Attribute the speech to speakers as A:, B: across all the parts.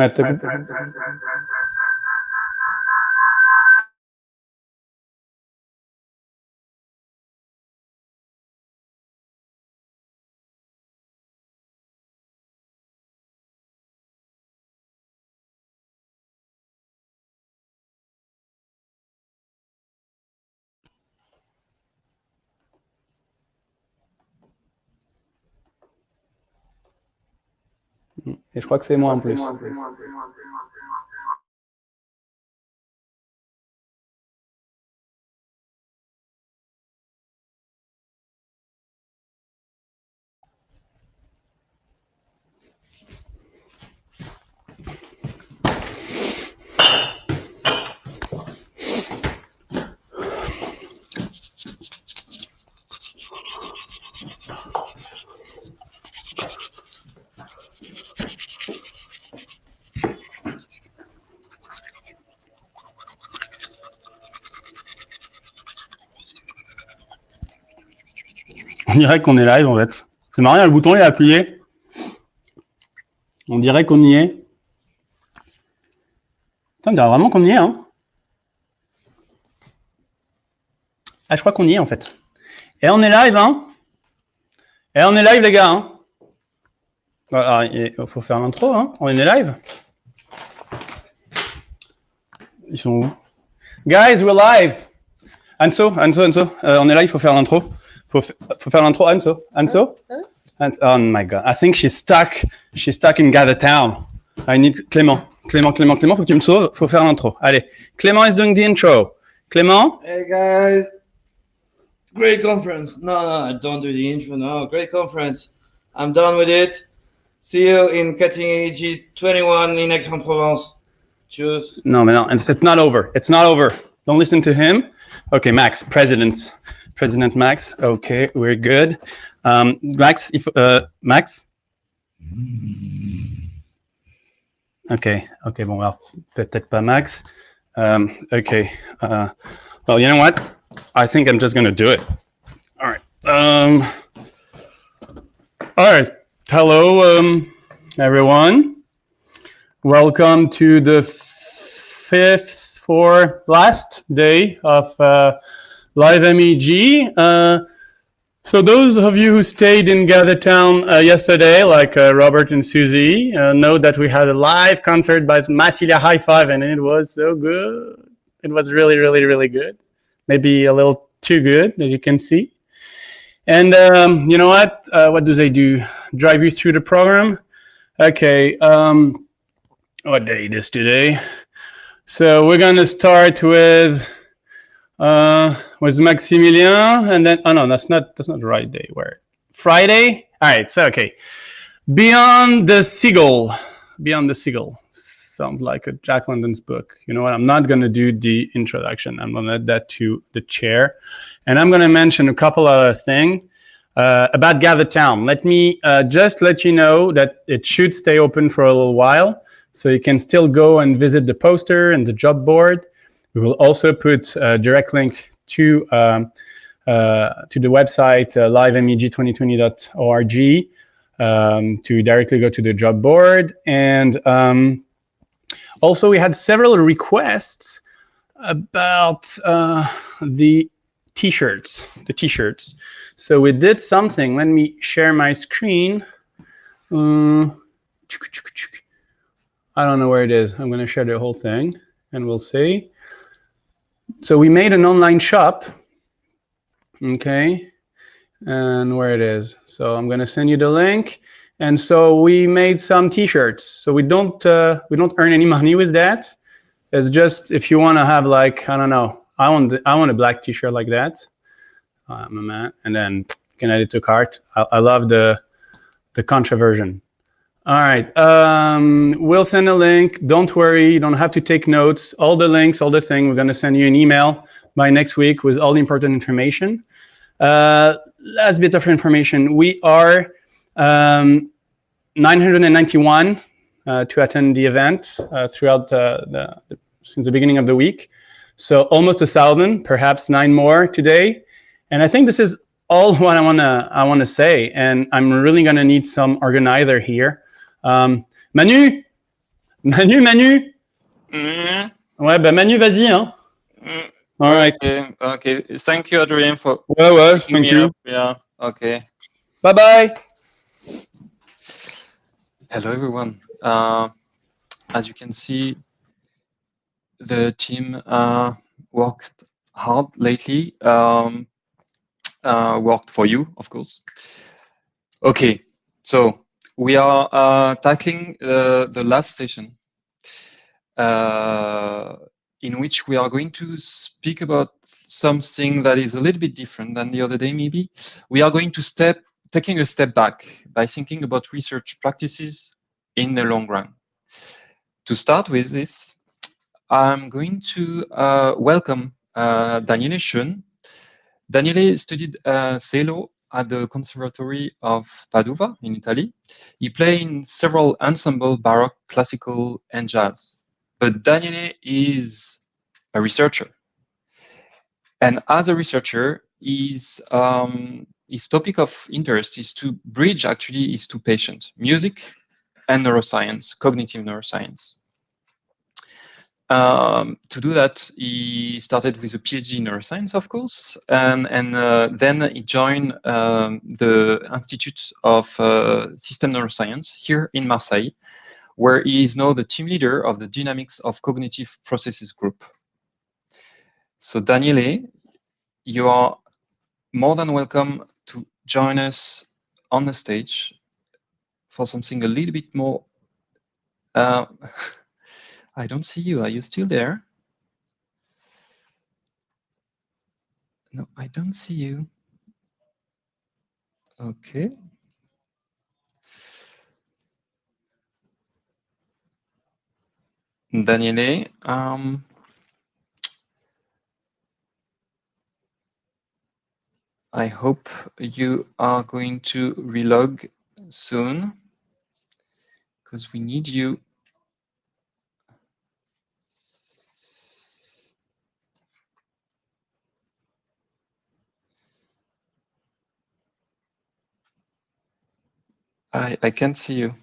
A: Ouais, et je crois que c'est moi en plus. On dirait qu'on est live en fait. C'est marrant, le bouton il est appuyé. On dirait qu'on y est. Putain, on dirait vraiment qu'on y est, hein. Ah, je crois qu'on y est en fait. Et on est live, hein. Et on est live, les gars, hein. Voilà, il faut faire l'intro, hein. On est live. Ils sont où? Guys, we're live. Anso. On est là, il faut faire l'intro. Faut faire l'intro, Anso. Oh my God. I think she's stuck. She's stuck in Gather Town. I need Clément. Clément, faut que tu me sauves. Faut faire l'intro. Allez. Clément is doing the intro. Clément?
B: Hey guys. Great conference. No, don't do the intro. No, great conference. I'm done with it. See you in Cutting Edge 21 in Aix-en-Provence. Cheers.
A: No, it's not over. It's not over. Don't listen to him. Okay, Max, President Max. Okay, we're good. Max, Max? Okay, bon, well, peut-être pas Max. Okay, well, you know what? I think I'm just gonna do it. All right. All right. Hello, everyone. Welcome to the fifth for last day of LiveMEEG. So those of you who stayed in Gathertown yesterday, like Robert and Susie, know that we had a live concert by Massilia High Five, and it was so good. It was really, really, really good. Maybe a little too good, as you can see. And you know what? What do they do? Drive you through the program? Okay. What day it is today? So we're gonna start with Maximilien, and then oh no, that's not the right day. Where? Friday? All right. So okay. Beyond the Seagull. Sounds like a Jack London's book. You know what? I'm not gonna do the introduction. I'm gonna let that to the chair, and I'm gonna mention a couple other things about Gathertown. Let me just let you know that it should stay open for a little while. So you can still go and visit the poster and the job board. We will also put a direct link to the website livemeeg2020.org to directly go to the job board. And also we had several requests about the t-shirts. So we did something. Let me share my screen. I don't know where it is. I'm going to share the whole thing and we'll see. So we made an online shop. Okay. And where it is. So I'm going to send you the link. And so we made some t-shirts. So we don't earn any money with that. It's just if you want to have like, I don't know, I want a black t-shirt like that. I'm a man. And then you can add it to cart. I love the contra version. All right, we'll send a link. Don't worry, you don't have to take notes. All the links, all the things, we're gonna send you an email by next week with all the important information. Last bit of information, we are 991 to attend the event throughout since the beginning of the week. So almost 1,000, perhaps 9 more today. And I think this is all what I wanna say, and I'm really gonna need some organizer here. Manu, Manu.
C: Mm.
A: Ouais, bah Manu, vas-y, hein. All right.
C: Okay. Thank you, Adrien, for
A: Ouais,
C: picking
A: thank
C: me
A: you.
C: up. Yeah. Okay.
A: Bye-bye.
C: Hello, everyone. As you can see, the team worked hard lately. Worked for you, of course. Okay. So we are tackling the last session, in which we are going to speak about something that is a little bit different than the other day, maybe. We are going to taking a step back by thinking about research practices in the long run. To start with this, I'm going to welcome Daniele Schoen. Daniele studied cello at the Conservatory of Padova in Italy. He played in several ensemble, baroque, classical, and jazz. But Daniele is a researcher. And as a researcher, his topic of interest is to bridge actually his two passions, music and neuroscience, cognitive neuroscience. To do that, he started with a PhD in neuroscience, of course, and then he joined the Institute of System Neuroscience here in Marseille, where he is now the team leader of the Dynamics of Cognitive Processes group. So Daniele, you are more than welcome to join us on the stage for something a little bit more. I don't see you. Are you still there? No, I don't see you. Okay. Daniele, I hope you are going to relog soon, because we need you. I can't see you.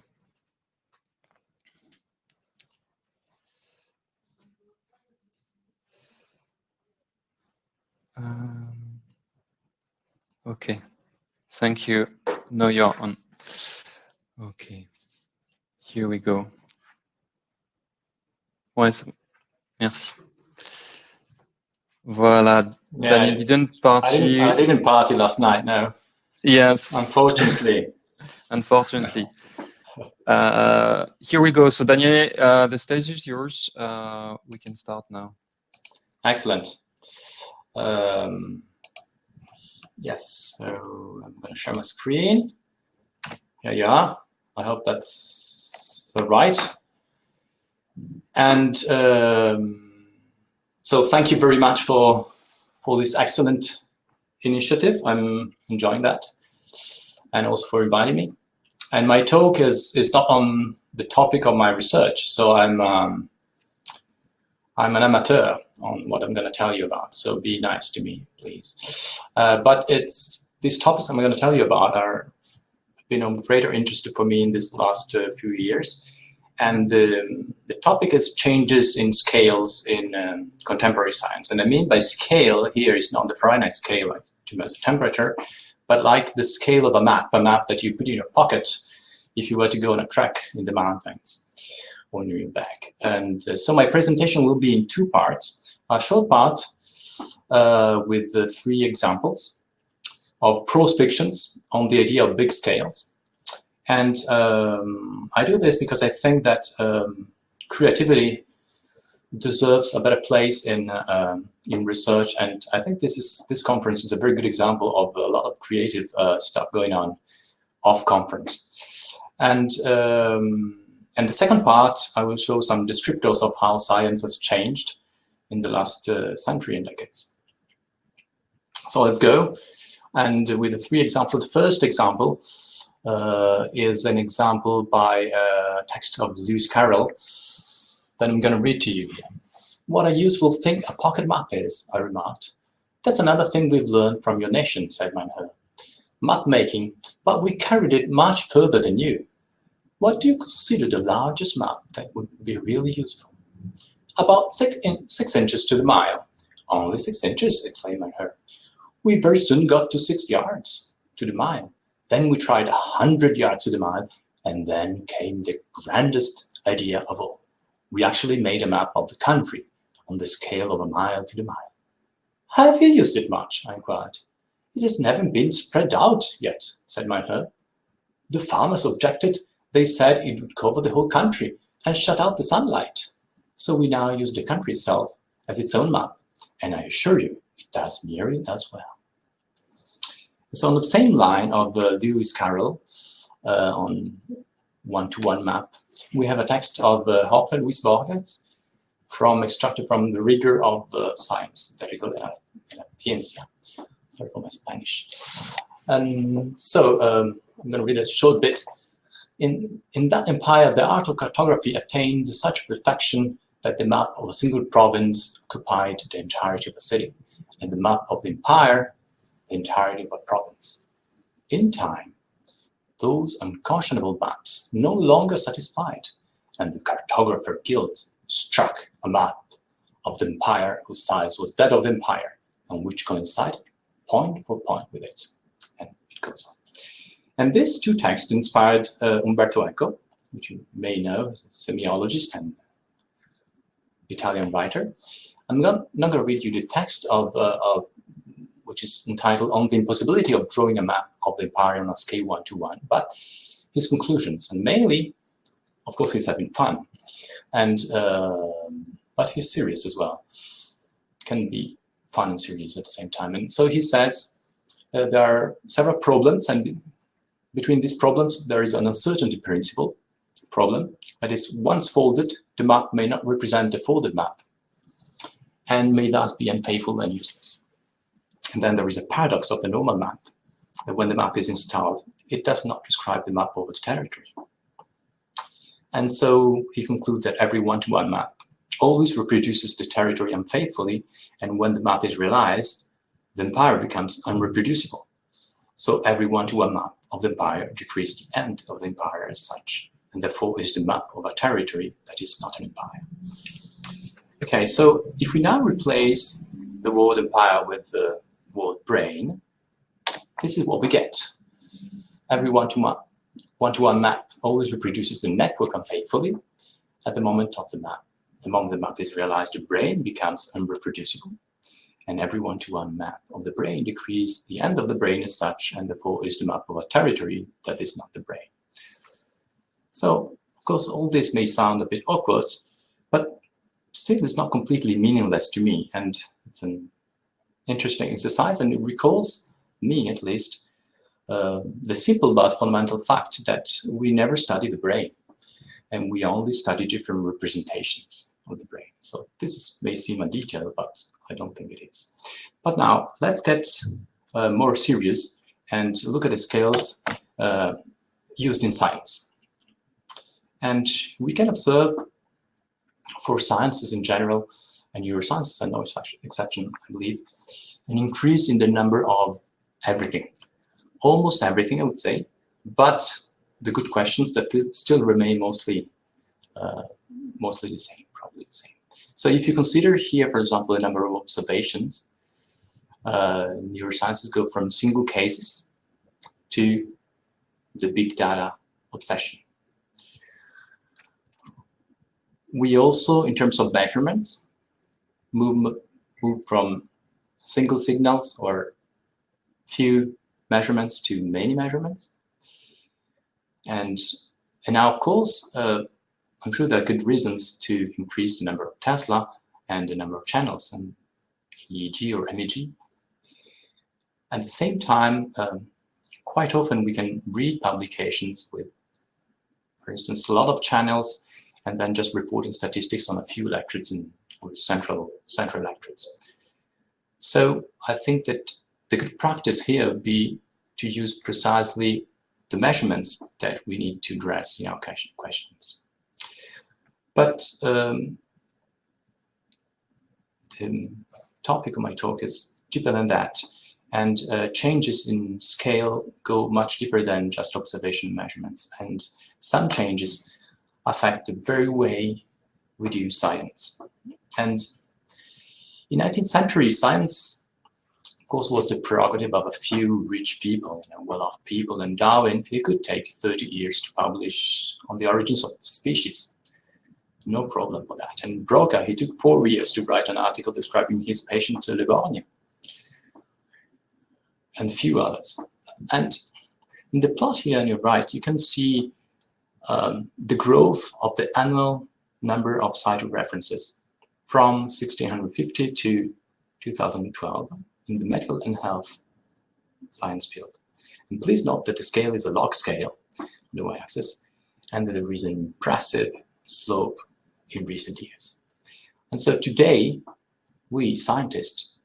C: Okay, thank you. Now you're on. Okay, here we go. Ouais, merci. Voilà,
D: Yeah,
C: Daniel didn't party.
D: I didn't party last night, no.
C: Yes.
D: Unfortunately.
C: Unfortunately. Here we go. So Daniel, the stage is yours. We can start now.
D: Excellent. Yes, so I'm going to share my screen. Here you are. I hope that's right. And so thank you very much for this excellent initiative. I'm enjoying that, and also for inviting me. And my talk is not on the topic of my research, so I'm an amateur on what I'm going to tell you about, so be nice to me, please. But these topics I'm going to tell you about are been of greater interest for me in this last few years. And the topic is changes in scales in contemporary science. And I mean by scale here is not the Fahrenheit scale, like to measure temperature, but like the scale of a map that you put in your pocket if you were to go on a trek in the mountains on your back. And so my presentation will be in two parts. A short part with 3 examples of prose fictions on the idea of big scales. And I do this because I think that creativity deserves a better place in research, and I think this conference is a very good example of a lot of creative stuff going on off conference. And the second part, I will show some descriptors of how science has changed in the last century and decades. So let's go. And with the 3 examples, the first example is an example by a text of Lewis Carroll that I'm going to read to you here. What a useful thing a pocket map is, I remarked. That's another thing we've learned from your nation, said Manher. Map making, but we carried it much further than you. What do you consider the largest map that would be really useful? About 6 inches to the mile. Only 6 inches, exclaimed my herd. We very soon got to 6 yards to the mile. Then we tried 100 yards to the mile, and then came the grandest idea of all. We actually made a map of the country on the scale of a mile to the mile. Have you used it much? I inquired. It has never been spread out yet, said my herd. The farmers objected. They said it would cover the whole country and shut out the sunlight. So we now use the country itself as its own map, and I assure you, it does nearly as well. It's on the same line of Lewis Carroll on one-to-one map. We have a text of Jorge Luis Borges extracted from the rigor of science, the rigor de la ciencia. Sorry for my Spanish. I'm going to read a short bit. In that empire, the art of cartography attained such perfection that the map of a single province occupied the entirety of a city, and the map of the empire, the entirety of a province. In time, those unconscionable maps no longer satisfied, and the cartographer guild struck a map of the empire whose size was that of the empire, and which coincided point for point with it. And it goes on. And these two texts inspired Umberto Eco, which you may know as a semiologist and Italian writer. I'm not going to read you the text of which is entitled On the Impossibility of Drawing a Map of the Empire on a Scale 1-to-1, but his conclusions, and mainly, of course, he's having fun, and but he's serious as well. Can be fun and serious at the same time. And so he says there are several problems, and between these problems there is an uncertainty principle problem. That is, once folded, the map may not represent the folded map, and may thus be unfaithful and useless. And then there is a paradox of the normal map, that when the map is installed, it does not describe the map over the territory. And so he concludes that every one-to-one map always reproduces the territory unfaithfully, and when the map is realized, the empire becomes unreproducible. So every one-to-one map of the empire decreases the end of the empire as such, and therefore is the map of a territory that is not an empire. Okay, so if we now replace the word empire with the word brain, this is what we get. Every one-to-one map always reproduces the network unfaithfully. At the moment of the map, the moment the map is realized, the brain becomes unreproducible. And every one-to-one map of the brain decreases the end of the brain as such, and therefore is the map of a territory that is not the brain. So, of course, all this may sound a bit awkward, but still it's not completely meaningless to me, and it's an interesting exercise, and it recalls me, at least, the simple but fundamental fact that we never study the brain, and we only study different representations of the brain. So this may seem a detail, but I don't think it is. But now let's get more serious and look at the scales used in science. And we can observe, for sciences in general, and neurosciences are no exception, I believe, an increase in the number of everything. Almost everything, I would say, but the good questions that still remain mostly the same, probably the same. So if you consider here, for example, the number of observations, neurosciences go from single cases to the big data obsession. We also, in terms of measurements, move from single signals or few measurements to many measurements. And now, of course, I'm sure there are good reasons to increase the number of Tesla and the number of channels in EEG or MEG. At the same time, quite often we can read publications with, for instance, a lot of channels and then just reporting statistics on a few electrodes or central electrodes. So I think that the good practice here would be to use precisely the measurements that we need to address in our questions. But the topic of my talk is deeper than that. And changes in scale go much deeper than just observation measurements. And some changes affect the very way we do science. And in 19th century, science, of course, was the prerogative of a few rich people, well-off people. And Darwin, he could take 30 years to publish on the origins of species. No problem for that. And Broca, he took 4 years to write an article describing his patient Le Borgne, and a few others. And in the plot here on your right, you can see the growth of the annual number of cytoreferences from 1650 to 2012 in the medical and health science field. And please note that the scale is a log scale, the y-axis, and that there is an impressive slope in recent years. And so today, we scientists,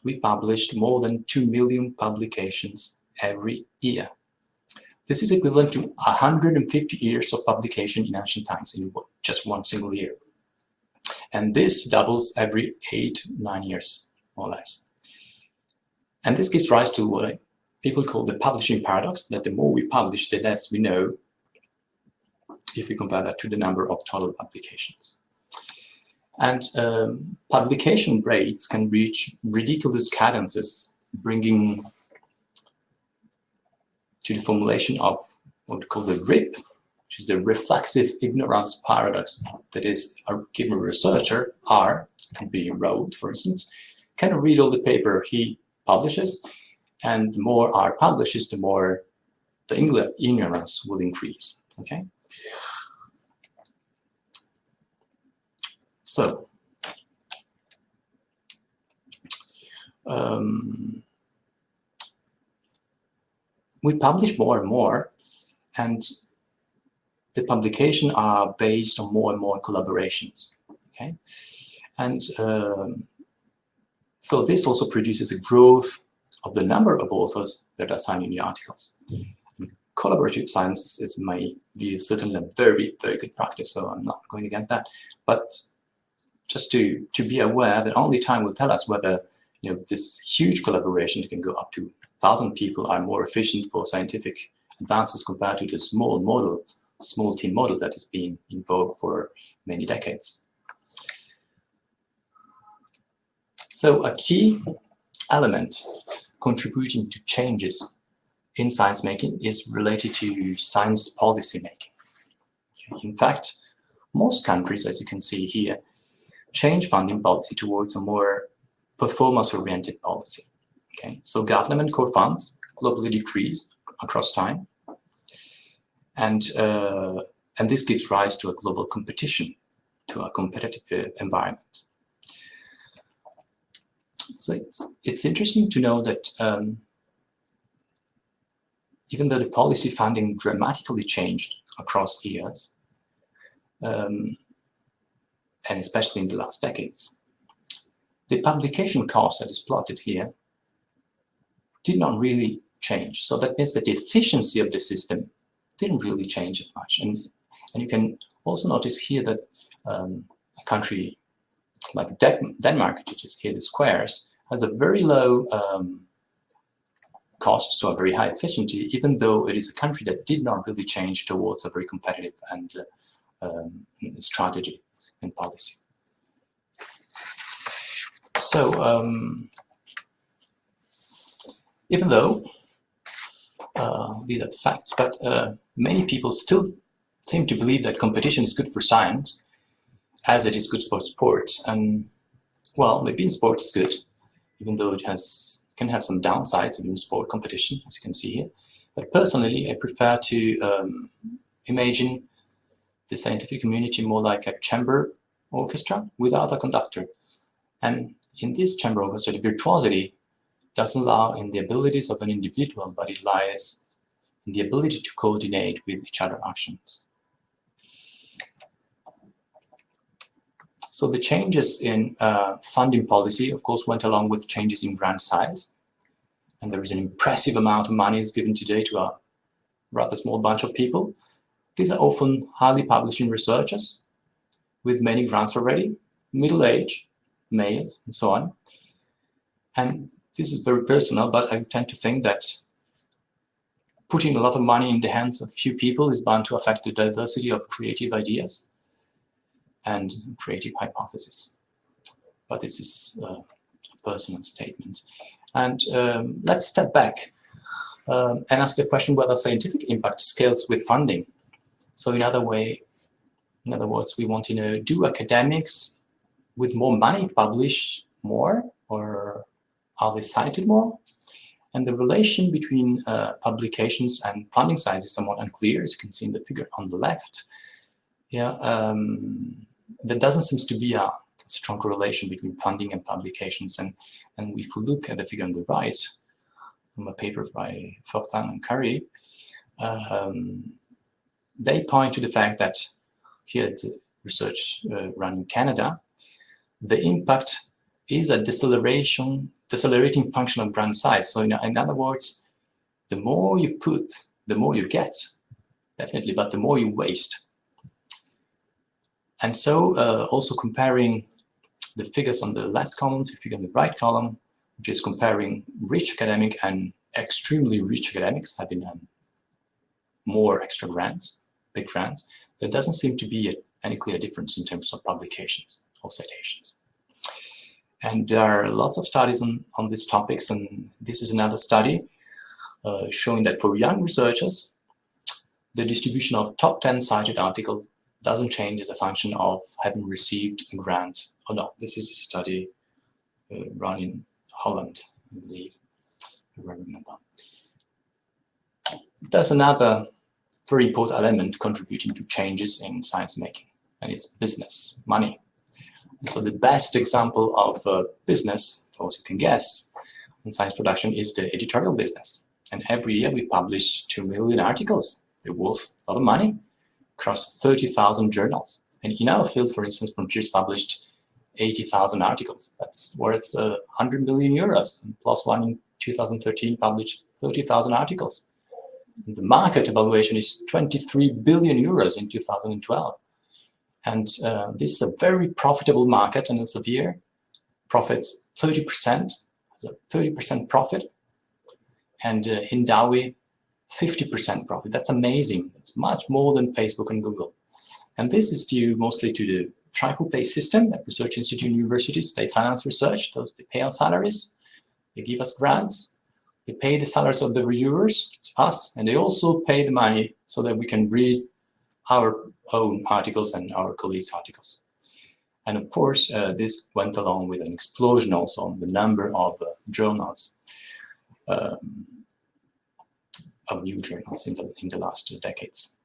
D: we published more than 2 million publications every year. This is equivalent to 150 years of publication in ancient times in just one single year. And this doubles every 8-9 years, more or less. And this gives rise to what people call the publishing paradox, that the more we publish, the less we know, if we compare that to the number of total publications. And publication rates can reach ridiculous cadences, bringing to the formulation of what we call the RIP, which is the reflexive ignorance paradox. That is, a given researcher, R, can be Rode, for instance, can read all the paper he publishes, and the more R publishes, the more the ignorance will increase. Okay. So, we publish more and more, and the publications are based on more and more collaborations. Okay, and so this also produces a growth of the number of authors that are signing the articles. And collaborative science is, in my view, certainly a very, very good practice, so I'm not going against that. But just to be aware that only time will tell us whether this huge collaboration that can go up to 1,000 people are more efficient for scientific advances compared to the small team model that has been in vogue for many decades. So a key element contributing to changes in science making is related to science policy making. In fact, most countries, as you can see here, change funding policy towards a more performance-oriented policy. Okay, so government core funds globally decrease across time, and this gives rise to a global competition, to a competitive environment. So it's interesting to know that even though the policy funding dramatically changed across years, and especially in the last decades, the publication cost that is plotted here did not really change. So that means that the efficiency of the system didn't really change that much. And you can also notice here that a country like Denmark, which is here the squares, has a very low cost, so a very high efficiency, even though it is a country that did not really change towards a very competitive and strategy and policy. So even though these are the facts, but many people still seem to believe that competition is good for science as it is good for sports. And well, maybe in sport it's good, even though it can have some downsides in sport competition, as you can see here. But personally, I prefer to imagine the scientific community more like a chamber orchestra without a conductor. And in this chamber orchestra, the virtuosity doesn't lie in the abilities of an individual, but it lies in the ability to coordinate with each other actions. So the changes in funding policy, of course, went along with changes in grant size. And there is an impressive amount of money is given today to a rather small bunch of people. These are often highly publishing researchers with many grants already, middle-aged, males, and so on. And this is very personal, but I tend to think that putting a lot of money in the hands of few people is bound to affect the diversity of creative ideas and creative hypotheses. But this is a personal statement. And let's step back and ask the question whether scientific impact scales with funding. So in other words, we want to know, do academics with more money publish more, or are they cited more? And the relation between publications and funding size is somewhat unclear, as you can see in the figure on the left. Yeah, there doesn't seem to be a strong correlation between funding and publications. And if we look at the figure on the right, from a paper by Fortin and Curry, they point to the fact that here it's a research run in Canada. The impact is a decelerating function of grant size. So in other words, the more you put, the more you get, definitely, but the more you waste. And so also comparing the figures on the left column to the figure on the right column, which is comparing rich academic and extremely rich academics having more extra grants, big grants, there doesn't seem to be any clear difference in terms of publications or citations. And there are lots of studies on these topics, and this is another study showing that for young researchers, the distribution of top 10 cited articles doesn't change as a function of having received a grant or not. This is a study run in Holland, I believe, if I remember. There's another very important element contributing to changes in science making, and it's business, money. And so the best example of business, as you can guess, in science production is the editorial business. And every year we publish 2 million articles. They're worth a lot of money across 30,000 journals. And in our field, for instance, Frontiers published 80,000 articles. That's worth 100 million euros. And PLOS ONE in 2013 published 30,000 articles. And the market evaluation is 23 billion euros in 2012. And this is a very profitable market, and Elsevier profits 30%, so 30% profit, and Hindawi 50% profit. That's amazing. That's much more than Facebook and Google. And this is due mostly to the triple pay system that research institute and universities, they finance research, they pay our salaries, they give us grants, they pay the salaries of the reviewers, it's us, and they also pay the money so that we can read our own articles and our colleagues' articles. And of course, this went along with an explosion also on the number of journals, of new journals in the last decades.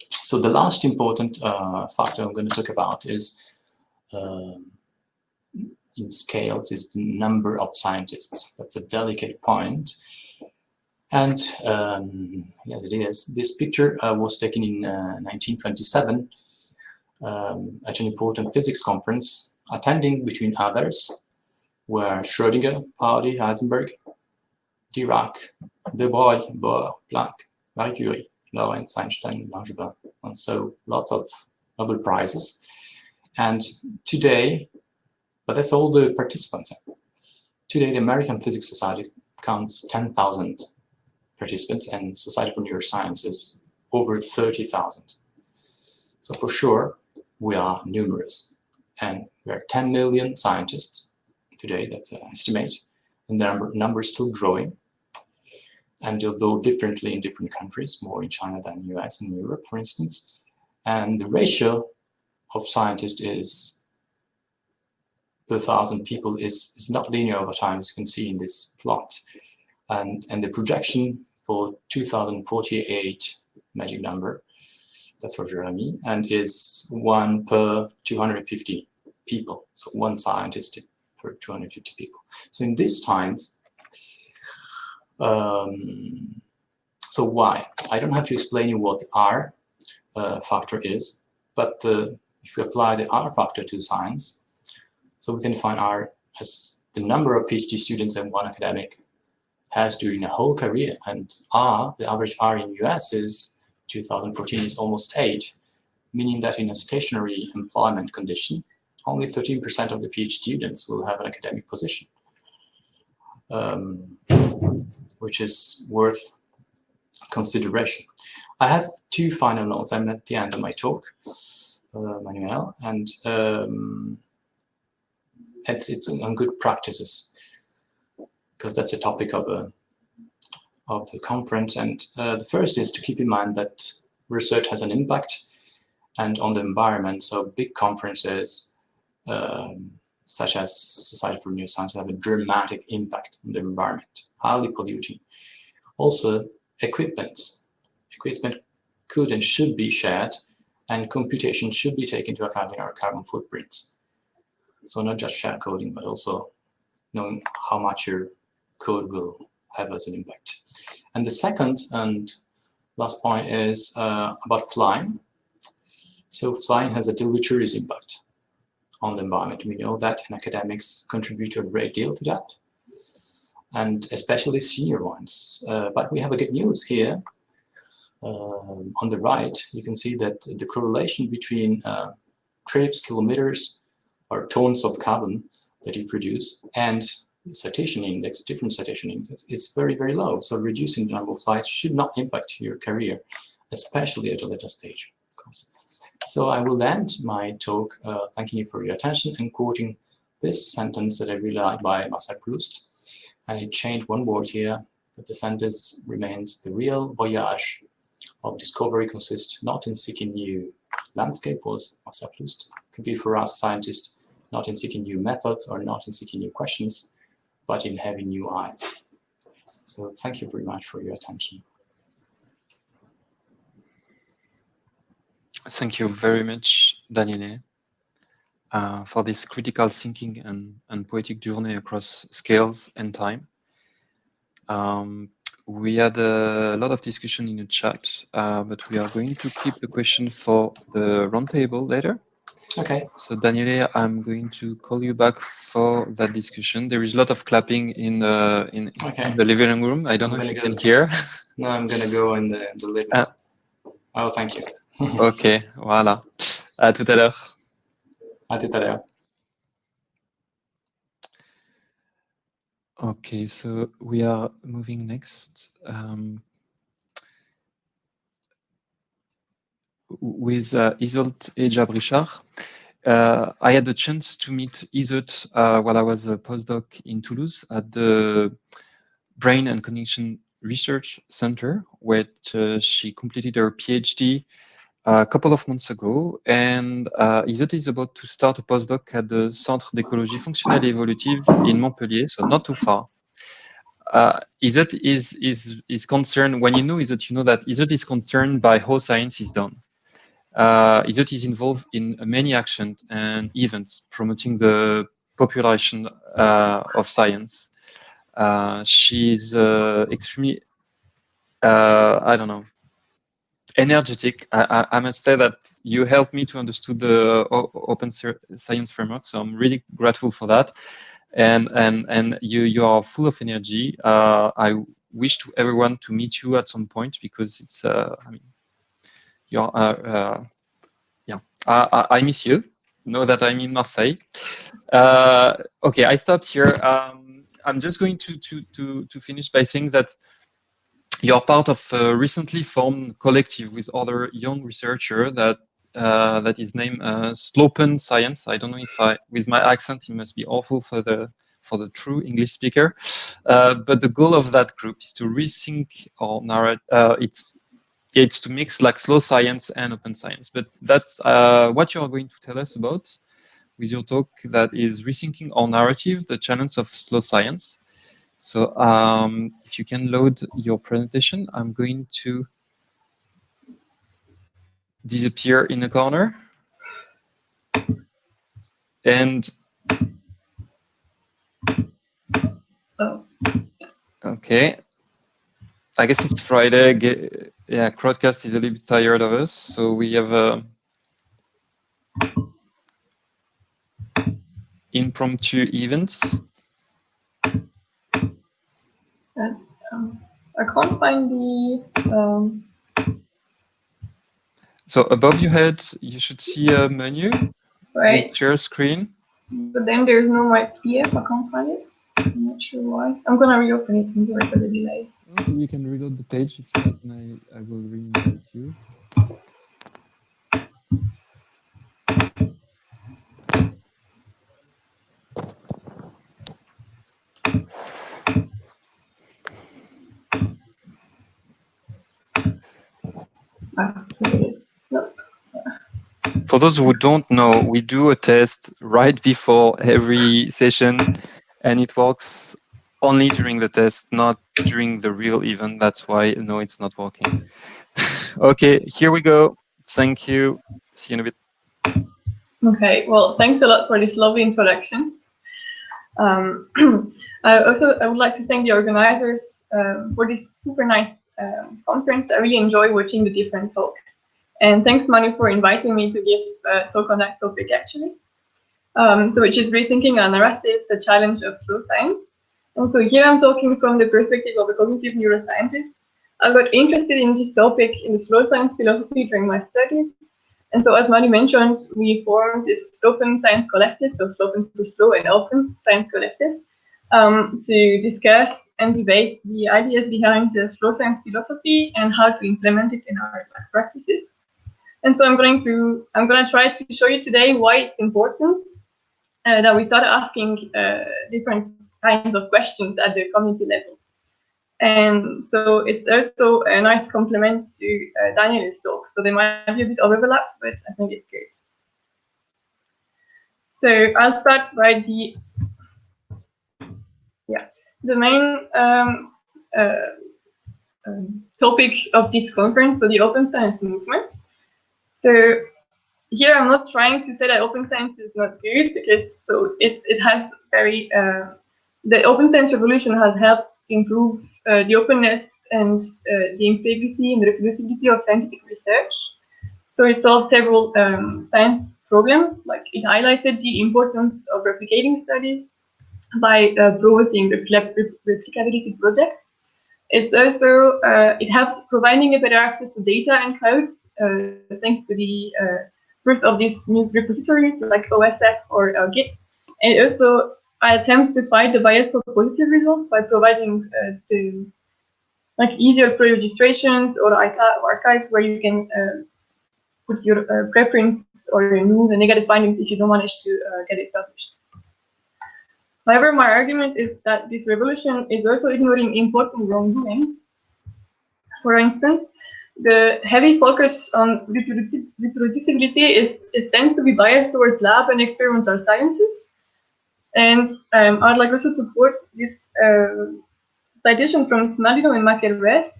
D: So the last important factor I'm going to talk about is, in scales, is the number of scientists. That's a delicate point. And yes, it is. This picture was taken in 1927 at an important physics conference. Attending, between others, were Schrödinger, Pauli, Heisenberg, Dirac, De Broglie, Bohr, Planck, Marie Curie, Lorentz, Einstein, Langevin. And so lots of Nobel Prizes. And today, but that's all the participants. Today, the American Physics Society counts 10,000 participants, and Society for Neurosciences over 30,000. So for sure, we are numerous, and there are 10 million scientists today. That's an estimate. And the number is still growing, and although differently in different countries, more in China than US and Europe, for instance. And the ratio of scientists is per 1,000 people is not linear over time, as you can see in this plot. And the projection for 2048, magic number, that's for Jeremy, and is 1 per 250 people. So one scientist for 250 people. So in these times, so why? I don't have to explain you what the R factor is, but if we apply the R factor to science, so we can define R as the number of PhD students that one academic has during a whole career, and R, the average R in US is 2014 is almost 8, meaning that in a stationary employment condition, only 13% of the PhD students will have an academic position. which is worth consideration. I have two final notes. I'm at the end of my talk, Manuel, and it's on good practices, because that's a topic of the conference. And the first is to keep in mind that research has an impact and on the environment. So big conferences such as Society for Neuroscience have a dramatic impact on the environment, highly polluting. Also, equipment could and should be shared, and computation should be taken into account in our carbon footprints. So not just share coding, but also knowing how much your code will have as an impact. And the second and last point is about flying. So flying has a deleterious impact on the environment. We know that, and academics contribute a great deal to that, and especially senior ones. But we have a good news here. On the right, you can see that the correlation between trips, kilometers, or tons of carbon that you produce and citation index, different citation index, is very, very low. So reducing the number of flights should not impact your career, especially at a later stage, of course. So I will end my talk thanking you for your attention and quoting this sentence that I really like by Marcel Proust. And I changed one word here, but the sentence remains: the real voyage of discovery consists not in seeking new landscape, was Marcel Proust. Could be for us scientists, not in seeking new methods or not in seeking new questions, but in having new eyes. So thank you very much for your attention.
C: Thank you very much, Daniele, for this critical thinking and poetic journey across scales and time. We had a lot of discussion in the chat, but we are going to keep the question for the roundtable later.
D: Okay.
C: So Daniele, I'm going to call you back for that discussion. There is a lot of clapping in the living room. I don't know if you can hear.
D: No, I'm going to go in the living room. Oh, thank you.
C: Ok, voilà. À tout à l'heure.
D: À tout à l'heure.
C: Okay, so we are moving next with Isolt Ejabrichard. I had the chance to meet Isolt while I was a postdoc in Toulouse at the Brain and Cognition Research Center, where she completed her PhD a couple of months ago, and Isolt is about to start a postdoc at the Centre d'écologie fonctionnelle et évolutive in Montpellier, so not too far. Isolt is concerned, when you know Isolt, you know that Isolt is concerned by how science is done. Isolt is involved in many actions and events promoting the popularization of science. She's extremely, I don't know, energetic. I must say that you helped me to understand the open science framework, so I'm really grateful for that. And you are full of energy. I wish to everyone to meet you at some point, because it's I mean, you're yeah, I miss you. Know that I'm in Marseille. Okay, I stopped here. I'm just going to finish by saying that you're part of a recently formed collective with other young researchers that is named Slopen Science. I don't know if with my accent, it must be awful for the true English speaker. But the goal of that group is to rethink our narrative. It's to mix like slow science and open science. But that's what you are going to tell us about with your talk, that is rethinking our narrative, the challenge of slow science. So if you can load your presentation, I'm going to disappear in the corner. And okay, I guess it's Friday. Yeah, Crowdcast is a little bit tired of us, so we have impromptu events.
E: I can't find the.
C: So above your head, you should see a menu.
E: Right.
C: With your screen.
E: But then there's no my PDF. I can't find it. I'm not sure why. I'm gonna reopen it and sorry for the delay.
C: Okay, you can reload the page if you like, and I will re-invite you.
E: Ah, here it is. No.
C: For those who don't know, we do a test right before every session, and it works only during the test, not during the real event. That's why, no, it's not working. Okay, here we go. Thank you. See you in a bit.
E: Okay, well, thanks a lot for this lovely introduction. I would like to thank the organizers for this super nice conference. I really enjoy watching the different talks. And thanks, Manu, for inviting me to give a talk on that topic, actually. So which is rethinking a narrative, the challenge of slow science. And so here I'm talking from the perspective of a cognitive neuroscientist. I got interested in this topic in the slow science philosophy during my studies. And so as Manu mentioned, we formed this open science collective, so open for slow and open science collective, to discuss and debate the ideas behind the slow science philosophy and how to implement it in our practices. And so I'm going to try to show you today why it's important that we start asking different kinds of questions at the community level. And so it's also a nice complement to Daniel's talk. So there might be a bit of overlap, but I think it's good. So I'll start by the main topic of this conference, so the open science movement. So here I'm not trying to say that open science is not good, because it has very the open science revolution has helped improve the openness and the integrity and reproducibility of scientific research. So it solved several science problems, like it highlighted the importance of replicating studies by promoting replicability projects. It's also it helps providing a better access to data and codes thanks to the first of these new repositories like OSF or Git. And it also attempts to fight the bias for positive results by providing the easier pre-registrations or archives where you can put your preference or remove the negative findings if you don't manage to get it published. However, my argument is that this revolution is also ignoring important wrongdoing. For instance, the heavy focus on reproducibility tends to be biased towards lab and experimental sciences. And I'd like also to support this citation from Smalino and Makerweb,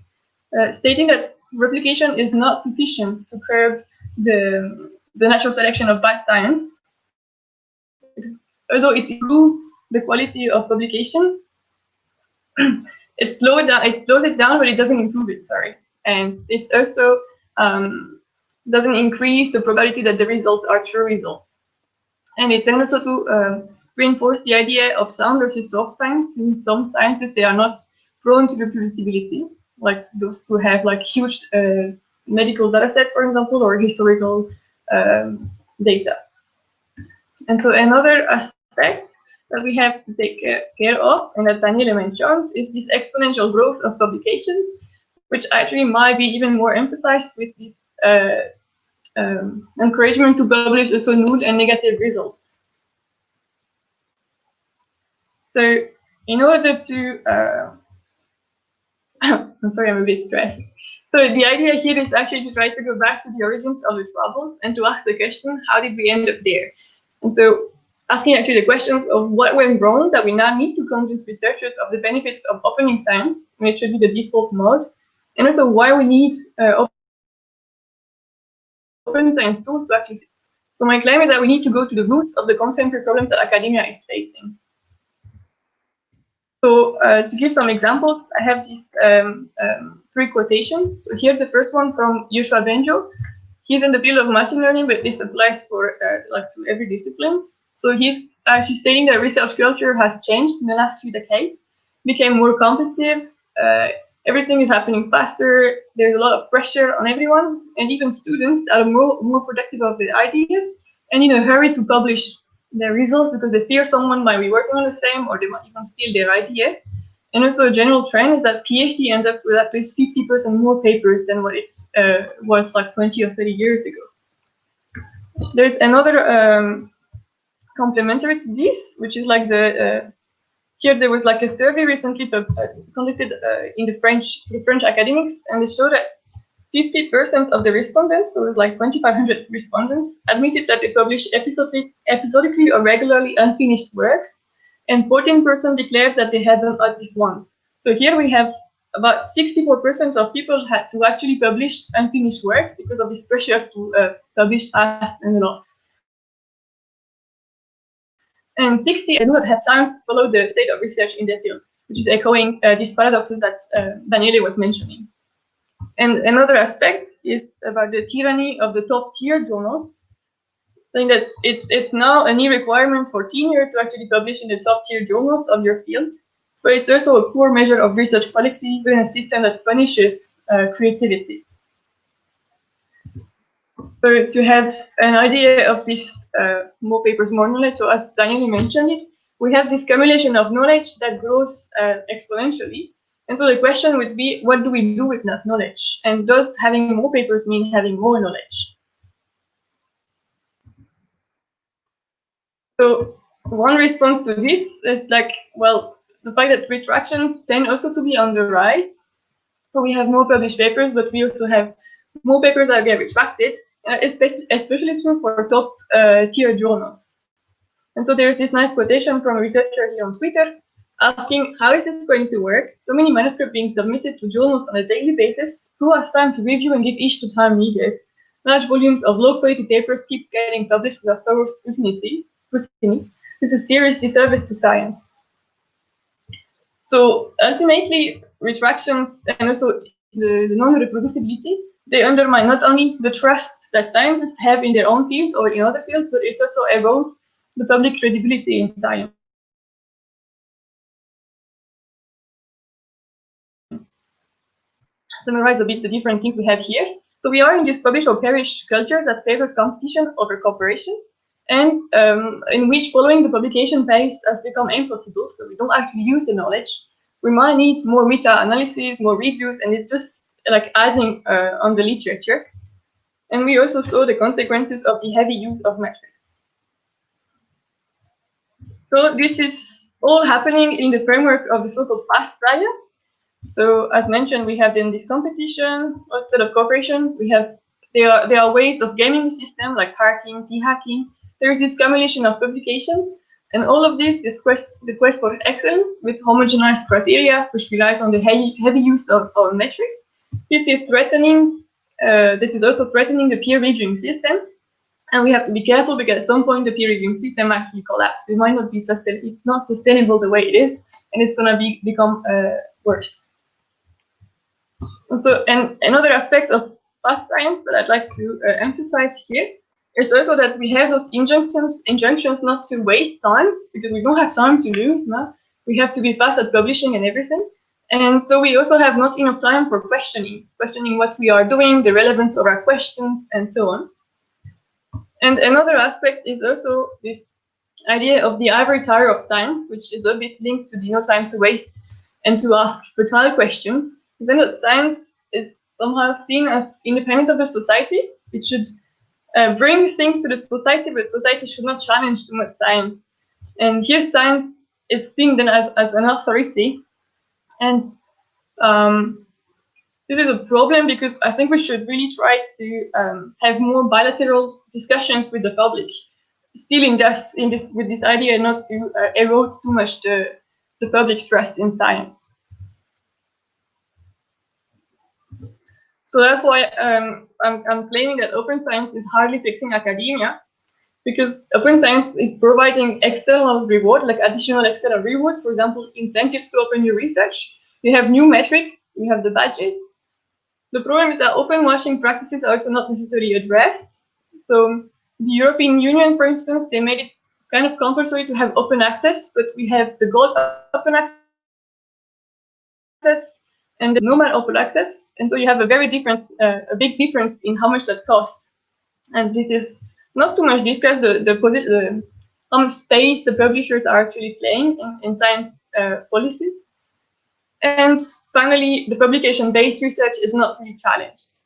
E: stating that replication is not sufficient to curb the natural selection of bad science. Although it improves the quality of publications, it slows it down, but it doesn't improve it, sorry. And it also doesn't increase the probability that the results are true results. And it tends also to reinforce the idea of sound versus soft science. In some sciences, they are not prone to reproducibility, like those who have huge medical data sets, for example, or historical data. And so another aspect that we have to take care of, and that Daniele mentioned, is this exponential growth of publications, which actually might be even more emphasized with this encouragement to publish also null and negative results. So in order to, I'm sorry, I'm a bit stressed. So the idea here is actually to try to go back to the origins of the troubles and to ask the question, how did we end up there? And so asking actually the questions of what went wrong that we now need to convince researchers of the benefits of opening science, and it should be the default mode, and also why we need open science tools to actually. So my claim is that we need to go to the roots of the contemporary problems that academia is facing. So to give some examples, I have these three quotations. So here's the first one from Yoshua Benjo. He's in the field of machine learning, but this applies for to every discipline. So he's actually stating that research culture has changed in the last few decades, became more competitive. Everything is happening faster. There's a lot of pressure on everyone, and even students that are more productive of their ideas and in a hurry to publish their results because they fear someone might be working on the same, or they might even steal their idea. And also a general trend is that PhD ends up with at least 50% more papers than what it was like 20 or 30 years ago. There's another complementary to this, which is like here there was like a survey recently conducted in the French academics, and they showed that 50% of the respondents, so it was like 2,500 respondents, admitted that they publish episodically or regularly unfinished works, and 14% declared that they had done at least once. So here we have about 64% of people had to actually publish unfinished works because of this pressure to publish fast and a lot. And 60% do not have time to follow the state of research in their fields, which is echoing these paradoxes that Daniele was mentioning. And another aspect is about the tyranny of the top-tier journals, saying that it's now a new requirement for tenure to actually publish in the top-tier journals of your fields, but it's also a poor measure of research quality within a system that punishes creativity. So to have an idea of this more papers, more knowledge, so as Daniele mentioned it, we have this accumulation of knowledge that grows exponentially. And so the question would be, what do we do with that knowledge? And does having more papers mean having more knowledge? So one response to this is like, well, the fact that retractions tend also to be on the rise. So we have more published papers, but we also have more papers that get retracted, especially true for top tier journals. And so there's this nice quotation from a researcher here on Twitter asking, how is this going to work? So many manuscripts being submitted to journals on a daily basis. Who has time to review and give each the time needed? Large volumes of low-quality papers keep getting published without thorough scrutiny. This is a serious disservice to science. So ultimately, retractions and also the non-reproducibility, they undermine not only the trust that scientists have in their own fields or in other fields, but it also erodes the public credibility in science. Summarize a bit the different things we have here. So we are in this publish or perish culture that favors competition over cooperation, and in which following the publication pace has become impossible, so we don't actually use the knowledge. We might need more meta-analysis, more reviews, and it's just like adding on the literature. And we also saw the consequences of the heavy use of metrics. So this is all happening in the framework of the so-called fast science. So as mentioned, we have then this competition instead of cooperation. We have there are ways of gaming the system like hacking, p-hacking. There is this accumulation of publications, and all of this the quest for excellence with homogenized criteria, which relies on the heavy use of metrics. This is threatening. This is also threatening the peer reviewing system, and we have to be careful because at some point the peer reviewing system actually collapses. It might not be sustainable. It's not sustainable the way it is, and it's going to become worse. And another aspect of fast science that I'd like to emphasize here is also that we have those injunctions not to waste time, because we don't have time to lose now. We have to be fast at publishing and everything. And so we also have not enough time for questioning what we are doing, the relevance of our questions, and so on. And another aspect is also this idea of the ivory tower of science, which is a bit linked to the no time to waste and to ask fertile questions. Then that science is somehow seen as independent of the society. It should bring things to the society, but society should not challenge too much science. And here science is seen then as an authority. And this is a problem because I think we should really try to have more bilateral discussions with the public, still with this idea not to erode too much the public trust in science. So that's why I'm claiming that open science is hardly fixing academia, because open science is providing external reward, like additional external rewards, for example, incentives to open your research. You have new metrics, you have the badges. The problem is that open washing practices are also not necessarily addressed. So the European Union, for instance, they made it kind of compulsory to have open access, but we have the gold open access and the normal open access, and so you have a big difference in how much that costs. And this is not too much discussed. The how much space the publishers are actually playing in science policies. And finally, the publication-based research is not really challenged.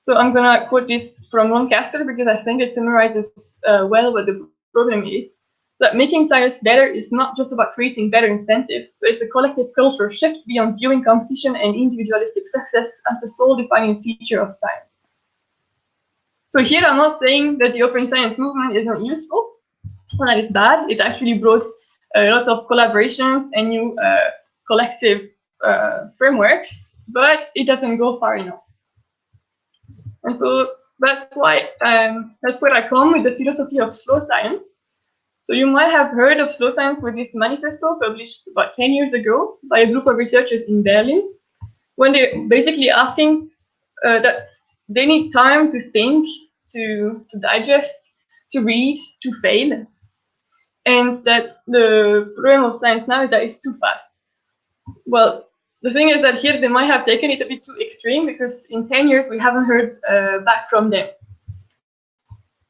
E: So I'm going to quote this from Lancaster because I think it summarizes well what the problem is. That making science better is not just about creating better incentives, but it's a collective culture shift beyond viewing competition and individualistic success as the sole defining feature of science. So here I'm not saying that the open science movement is not useful, or that it's bad. It actually brought lots of collaborations and new collective frameworks, but it doesn't go far enough. And so that's why that's where I come with the philosophy of slow science. So you might have heard of slow science with this manifesto published about 10 years ago by a group of researchers in Berlin, when they're basically asking that they need time to think, to digest, to read, to fail, and that the problem of science now is that it's too fast. Well, the thing is that here they might have taken it a bit too extreme because in 10 years we haven't heard back from them.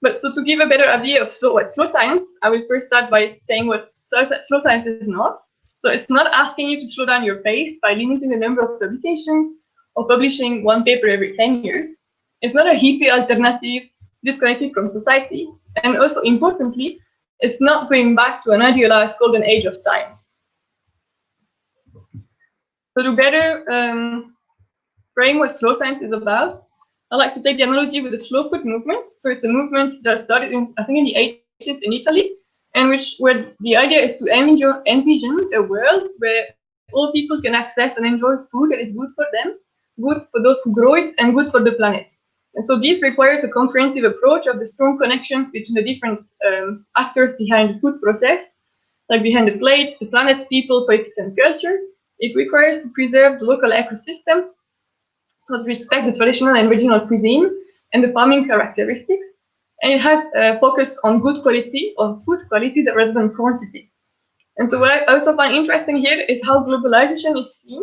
E: But so to give a better idea of what slow science, I will first start by saying what slow science is not. So it's not asking you to slow down your pace by limiting the number of publications or publishing one paper every 10 years. It's not a hippie alternative disconnected from society. And also importantly, it's not going back to an idealized golden age of science. So to better frame what slow science is about, I like to take the analogy with the slow food movement. So it's a movement that started in, I think, in the 80s in Italy, and where the idea is to envision a world where all people can access and enjoy food that is good for them, good for those who grow it, and good for the planet. And so this requires a comprehensive approach of the strong connections between the different actors behind the food process, like behind the plates, the planet, people, politics, and culture. It requires to preserve the local ecosystem, to respect the traditional and regional cuisine and the farming characteristics, and it has a focus on good quality, on food quality rather than quantity. And so what I also find interesting here is how globalization is seen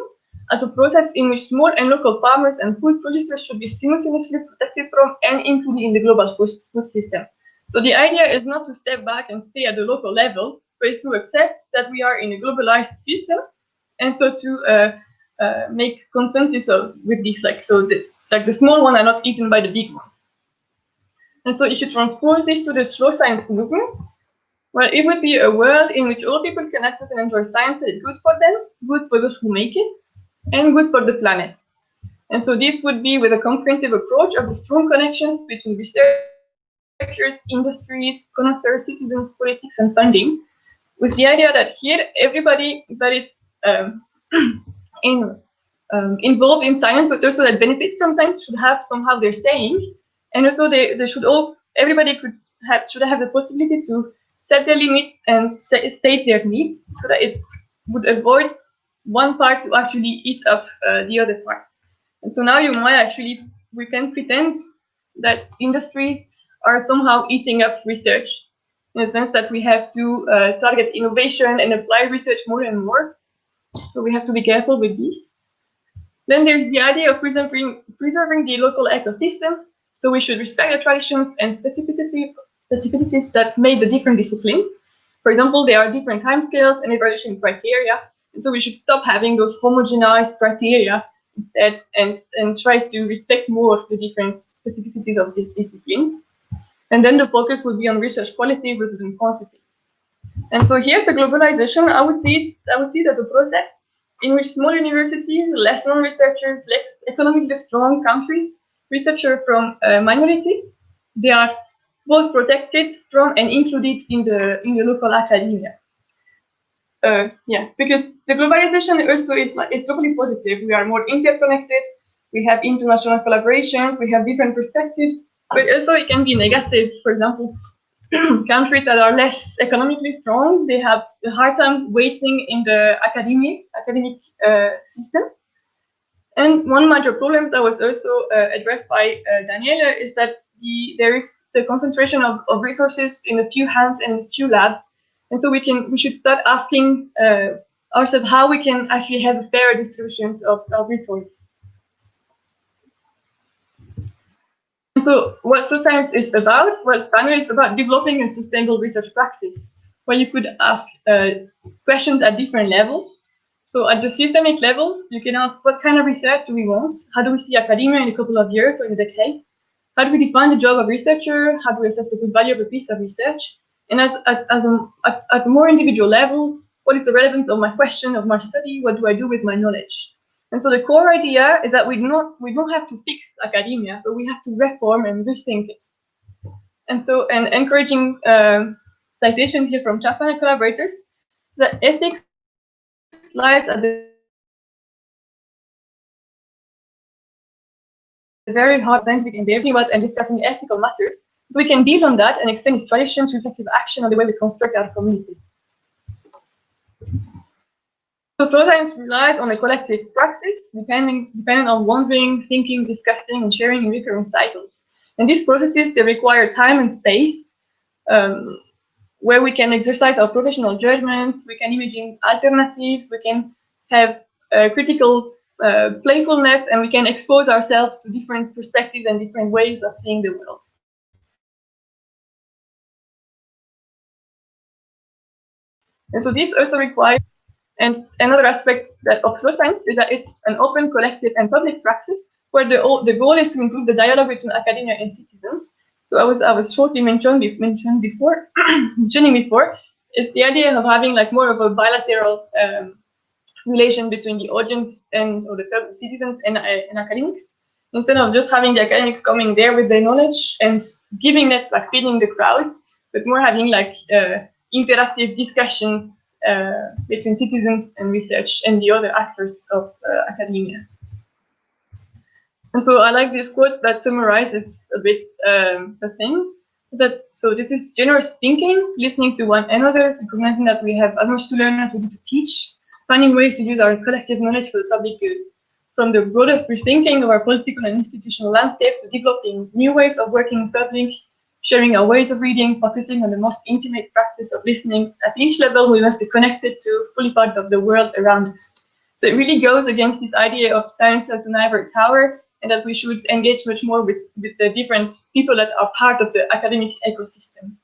E: as a process in which small and local farmers and food producers should be simultaneously protected from and included in the global food system. So the idea is not to step back and stay at the local level, but it's to accept that we are in a globalized system, and so to make consensus with this, like the small ones are not eaten by the big ones. And so if you transpose this to the slow science movement, well, it would be a world in which all people can access and enjoy science that is good for them, good for those who make it, and good for the planet. And so this would be with a comprehensive approach of the strong connections between researchers, industries, connoisseurs, citizens, politics, and funding, with the idea that here everybody that is involved in science, but also that benefits from science, should have somehow their saying, and also they should everybody should have the possibility to set their limits and state their needs, so that it would avoid one part to actually eat up the other part. And so now we can pretend that industries are somehow eating up research, in the sense that we have to target innovation and apply research more and more. So we have to be careful with this. Then there's the idea of preserving the local ecosystem. So we should respect the traditions and specificities that made the different disciplines. For example, there are different timescales and evaluation criteria, and so we should stop having those homogenized criteria instead, and try to respect more of the different specificities of these disciplines. And then the focus would be on research quality rather than quantity. And so here, the globalization, I would see it as a process in which small universities, less known researchers, less economically strong countries, researchers from minority, they are both protected from and included in the local academia. Because the globalization also it's totally positive. We are more interconnected. We have international collaborations. We have different perspectives, but also it can be negative. For example, countries that are less economically strong, they have a hard time waiting in the academic system. And one major problem that was also addressed by Daniela is that there is the concentration of resources in a few hands and a few labs, and so we should start asking ourselves how we can actually have fairer distributions of resources. And so what social science is about, well, primarily it's about developing a sustainable research practice, where you could ask questions at different levels. So at the systemic levels, you can ask, what kind of research do we want? How do we see academia in a couple of years or in a decade? How do we define the job of researcher? How do we assess the good value of a piece of research? And at a more individual level, what is the relevance of my question, of my study? What do I do with my knowledge? And so the core idea is that we don't have to fix academia, but we have to reform and rethink it. And so, and encouraging citation here from Chapman and collaborators, that ethics lies at the very heart of scientific endeavor about and discussing ethical matters. So we can build on that and extend its tradition to effective action on the way we construct our community. So social science relies on a collective practice, depending on wondering, thinking, discussing, and sharing in recurrent cycles. And these processes, they require time and space, where we can exercise our professional judgments, we can imagine alternatives, we can have critical playfulness, and we can expose ourselves to different perspectives and different ways of seeing the world. And so this also requires, and another aspect of social science is that it's an open, collective, and public practice where the goal is to improve the dialogue between academia and citizens. So I was shortly mentioning before, is the idea of having like more of a bilateral relation between the audience or the citizens and academics, instead of just having the academics coming there with their knowledge and giving it, like feeding the crowd, but more having like interactive discussions between citizens and research and the other actors of academia. And so I like this quote that summarizes a bit the thing. So this is generous thinking, listening to one another, recognizing that we have as much to learn as we do to teach, finding ways to use our collective knowledge for the public good. From the broadest rethinking of our political and institutional landscape to developing new ways of working in public, sharing our ways of reading, focusing on the most intimate practice of listening. At each level, we must be connected to fully part of the world around us. So it really goes against this idea of science as an ivory tower, and that we should engage much more with the different people that are part of the academic ecosystem.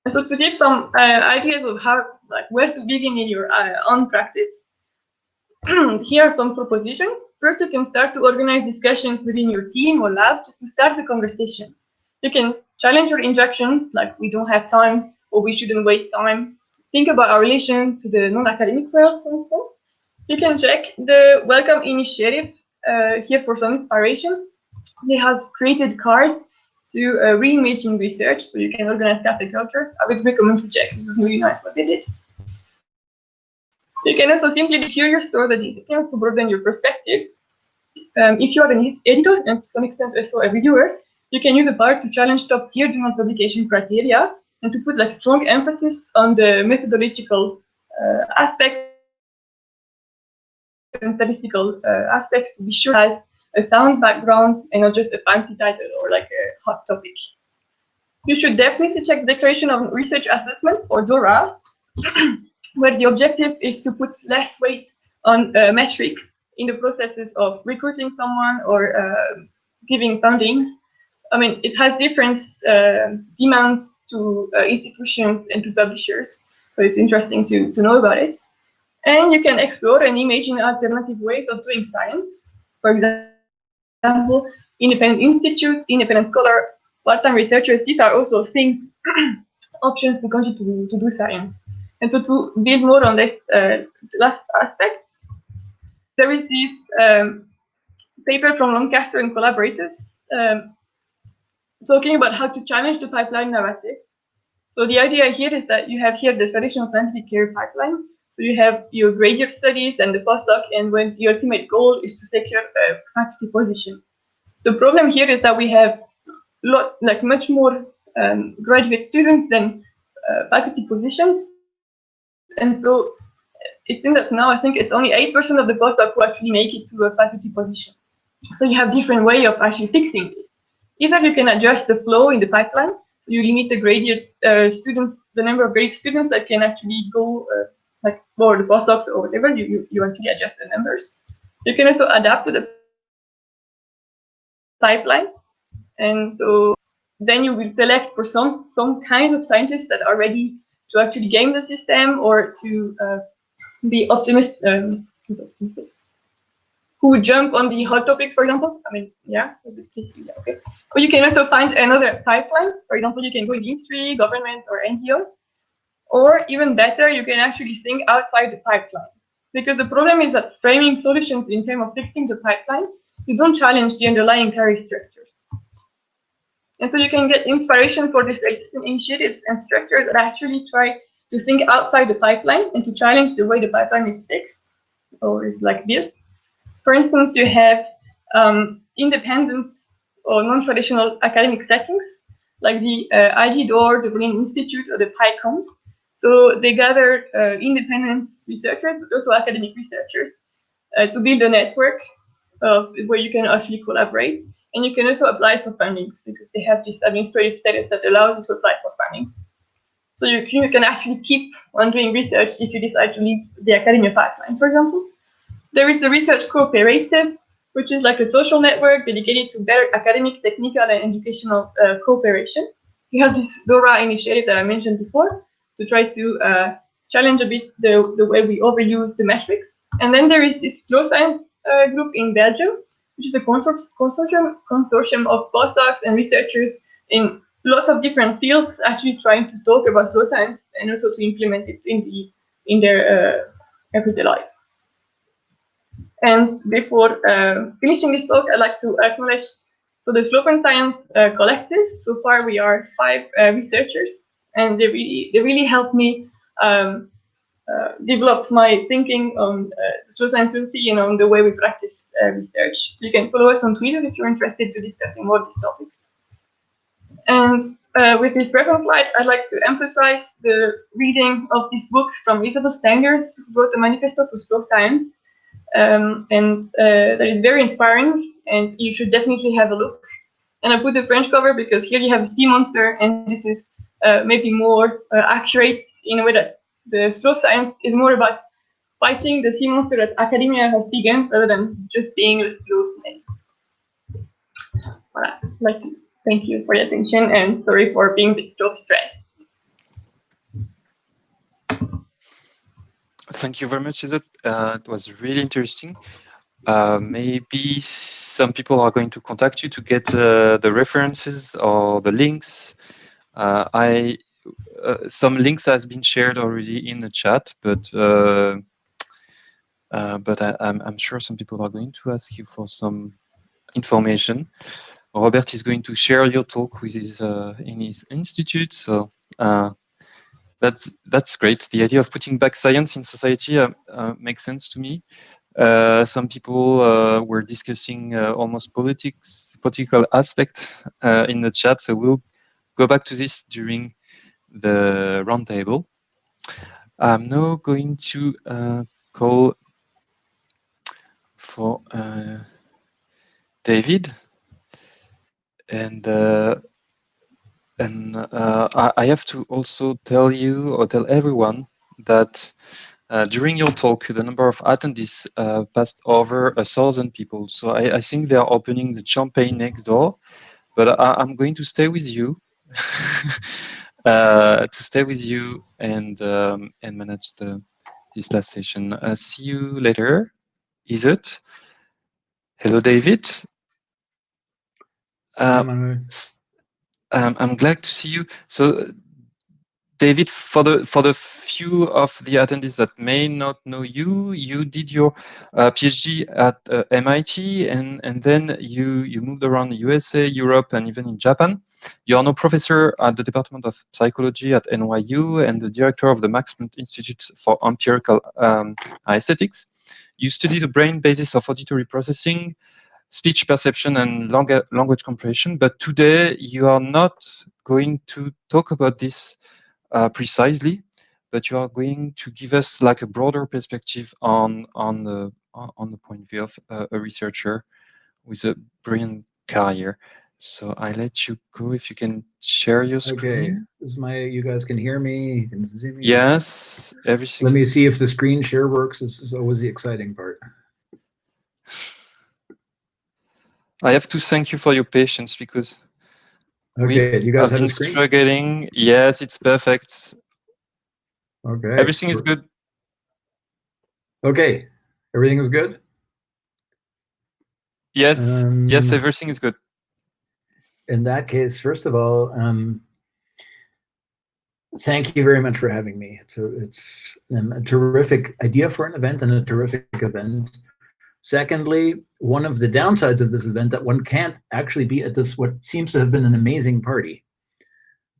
E: And so to give some ideas of how, like, where to begin in your own practice, here are some propositions. First, you can start to organize discussions within your team or lab just to start the conversation. You can challenge your injunctions, like we don't have time or we shouldn't waste time. Think about our relation to the non-academic world, for instance. You can check the Welcome Initiative here for some inspiration. They have created cards to reimaging research, so you can organize cafe culture. I would recommend to check. This is really nice what they did. You can also simply be curious to other disciplines to broaden your perspectives. If you are an editor and to some extent also a reviewer, you can use a part to challenge top-tier journal publication criteria and to put like strong emphasis on the methodological aspects and statistical aspects to be sure it has a sound background and not just a fancy title or like a hot topic. You should definitely check the Declaration of Research Assessment, or DORA, where the objective is to put less weight on metrics in the processes of recruiting someone or giving funding. I mean, it has different demands to institutions and to publishers, so it's interesting to know about it. And you can explore and imagine alternative ways of doing science. For example, independent institutes, independent scholar, part-time researchers. These are also things, options to continue to do science. And so to build more on this last aspect, there is this paper from Lancaster and collaborators talking about how to challenge the pipeline narrative. So the idea here is that you have here the traditional scientific career pipeline. So you have your graduate studies and the postdoc, and when the ultimate goal is to secure a faculty position. The problem here is that we have much more graduate students than faculty positions, and so it seems that now I think it's only 8% of the postdoc who actually make it to a faculty position. So you have different way of actually fixing this. Either you can adjust the flow in the pipeline, so you limit the graduate students, the number of graduate students that can actually go like for the postdocs or whatever, you actually adjust the numbers. You can also adapt to the pipeline. And so then you will select for some kind of scientists that are ready to actually game the system or to be optimistic, who would jump on the hot topics, for example. I mean, yeah, okay. Or you can also find another pipeline. For example, you can go in industry, government, or NGOs. Or even better, you can actually think outside the pipeline. Because the problem is that framing solutions in terms of fixing the pipeline, you don't challenge the underlying carry structures. And so you can get inspiration for these existing initiatives and structures that actually try to think outside the pipeline and to challenge the way the pipeline is fixed or is like built. For instance, you have independence or non-traditional academic settings, like the IG-DOR, the Berlin Institute, or the PICOM. So they gather independent researchers, but also academic researchers, to build a network where you can actually collaborate. And you can also apply for fundings because they have this administrative status that allows you to apply for funding. So you can actually keep on doing research if you decide to leave the academia pipeline, for example. There is the Research Cooperative, which is like a social network dedicated to better academic, technical, and educational cooperation. You have this DORA initiative that I mentioned before to try to challenge a bit the way we overuse the metrics. And then there is this slow science group in Belgium, which is a consortium of postdocs and researchers in lots of different fields, actually trying to talk about slow science and also to implement it in their everyday life. And before finishing this talk, I'd like to acknowledge the Slope and Science Collective. So far, we are 5 researchers, and they really helped me develop my thinking on slow science and on the way we practice research. So you can follow us on Twitter if you're interested to discussing more of these topics. And with this reference slide, I'd like to emphasize the reading of this book from Isabel Stengers, who wrote a manifesto for slow science. That is very inspiring, and you should definitely have a look. And I put the French cover because here you have a sea monster, and this is maybe more accurate in a way that the slow science is more about fighting the sea monster that academia has begun rather than just being a slow snake. Voilà. I'd like to thank you for your attention, and sorry for being a bit so stressed.
C: Thank you very much, Izzet. It was really interesting. Maybe some people are going to contact you to get the references or the links. Some links has been shared already in the chat, but I'm sure some people are going to ask you for some information. Robert is going to share your talk with his in his institute, so that's great. The idea of putting back science in society makes sense to me. Some people were discussing almost political aspect in the chat, so we'll go back to this during the roundtable. I'm now going to call for David, and I have to also tell you or tell everyone that during your talk, the number of attendees passed over 1,000 people. So I think they are opening the champagne next door, but I'm going to stay with you, and manage this last session. See you later. Is it? Hello, David. I'm glad to see you. So, David, for the few of the attendees that may not know you, you did your PhD at MIT, and then you moved around the USA, Europe, and even in Japan. You are now professor at the Department of Psychology at NYU and the director of the Max Planck Institute for Empirical Aesthetics. You study the brain basis of auditory processing, speech perception, and language comprehension, but today you are not going to talk about this precisely, but you are going to give us like a broader perspective on the point of view of a researcher with a brilliant career. So I let you go if you can share your screen.
F: Okay, you guys can hear me, you can see me?
C: Yes, everything.
F: Let me see if the screen share works. This is always the exciting part.
C: I have to thank you for your patience because
F: Okay, do you guys
C: I've
F: have
C: been
F: a screen?
C: struggling. Yes, it's perfect.
F: Okay.
C: Everything is good.
F: Okay, everything is good?
C: Yes, yes, everything is good.
F: In that case, first of all, thank you very much for having me. It's a terrific idea for an event and a terrific event. Secondly, one of the downsides of this event that one can't actually be at this, what seems to have been an amazing party.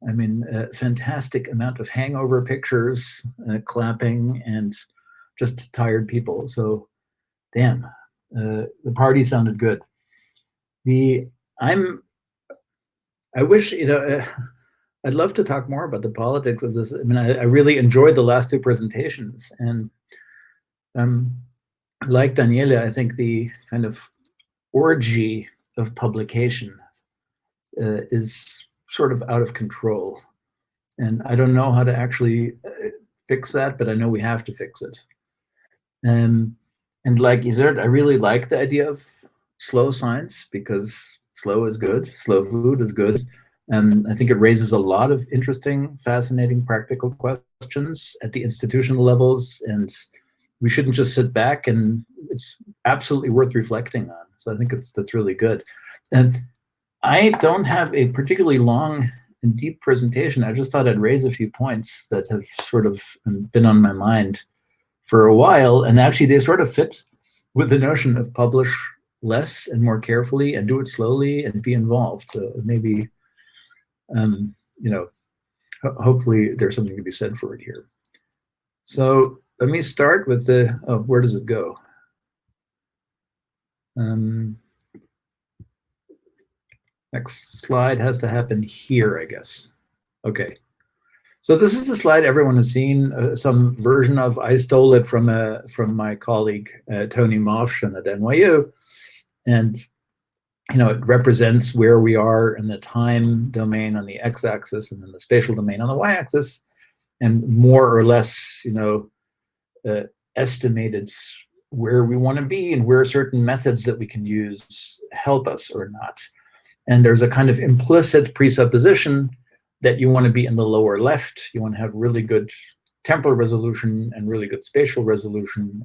F: I mean, a fantastic amount of hangover pictures, clapping, and just tired people. So, damn, the party sounded good. I wish, I'd love to talk more about the politics of this. I mean, I really enjoyed the last two presentations, and like Daniele, I think the kind of orgy of publication is sort of out of control. And I don't know how to actually fix that, but I know we have to fix it. And like Isert, I really like the idea of slow science because slow is good, slow food is good. I think it raises a lot of interesting, fascinating, practical questions at the institutional levels, and we shouldn't just sit back, and it's absolutely worth reflecting on. So I think that's really good. And I don't have a particularly long and deep presentation. I just thought I'd raise a few points that have sort of been on my mind for a while, and actually they sort of fit with the notion of publish less and more carefully and do it slowly and be involved. So maybe, hopefully there's something to be said for it here. So let me start with where does it go? Next slide has to happen here, I guess. Okay. So this is a slide everyone has seen some version of. I stole it from my colleague Tony Mofshan at NYU, and it represents where we are in the time domain on the x-axis and then the spatial domain on the y-axis, and more or less, estimated where we want to be and where certain methods that we can use help us or not. And there's a kind of implicit presupposition that you want to be in the lower left. You want to have really good temporal resolution and really good spatial resolution. And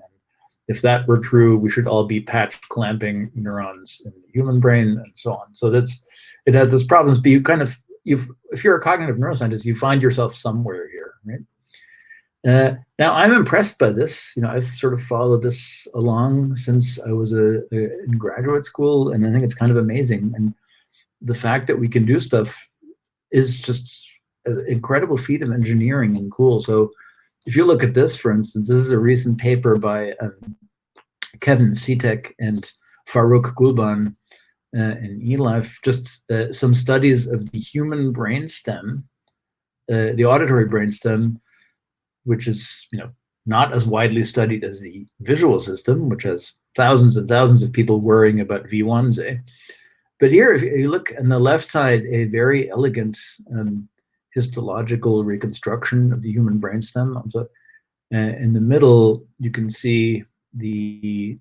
F: if that were true, we should all be patch clamping neurons in the human brain and so on. So it has those problems, but if you're a cognitive neuroscientist, you find yourself somewhere here, right? Now I'm impressed by this. I've sort of followed this along since I was in graduate school, and I think it's kind of amazing. And the fact that we can do stuff is just an incredible feat of engineering and cool. So if you look at this, for instance, this is a recent paper by Kevin Sitek and Farouk Gulban in eLife, just some studies of the human brainstem, the auditory brainstem, which is not as widely studied as the visual system, which has thousands and thousands of people worrying about V1s. But here, if you look on the left side, a very elegant histological reconstruction of the human brainstem. So, in the middle, you can see a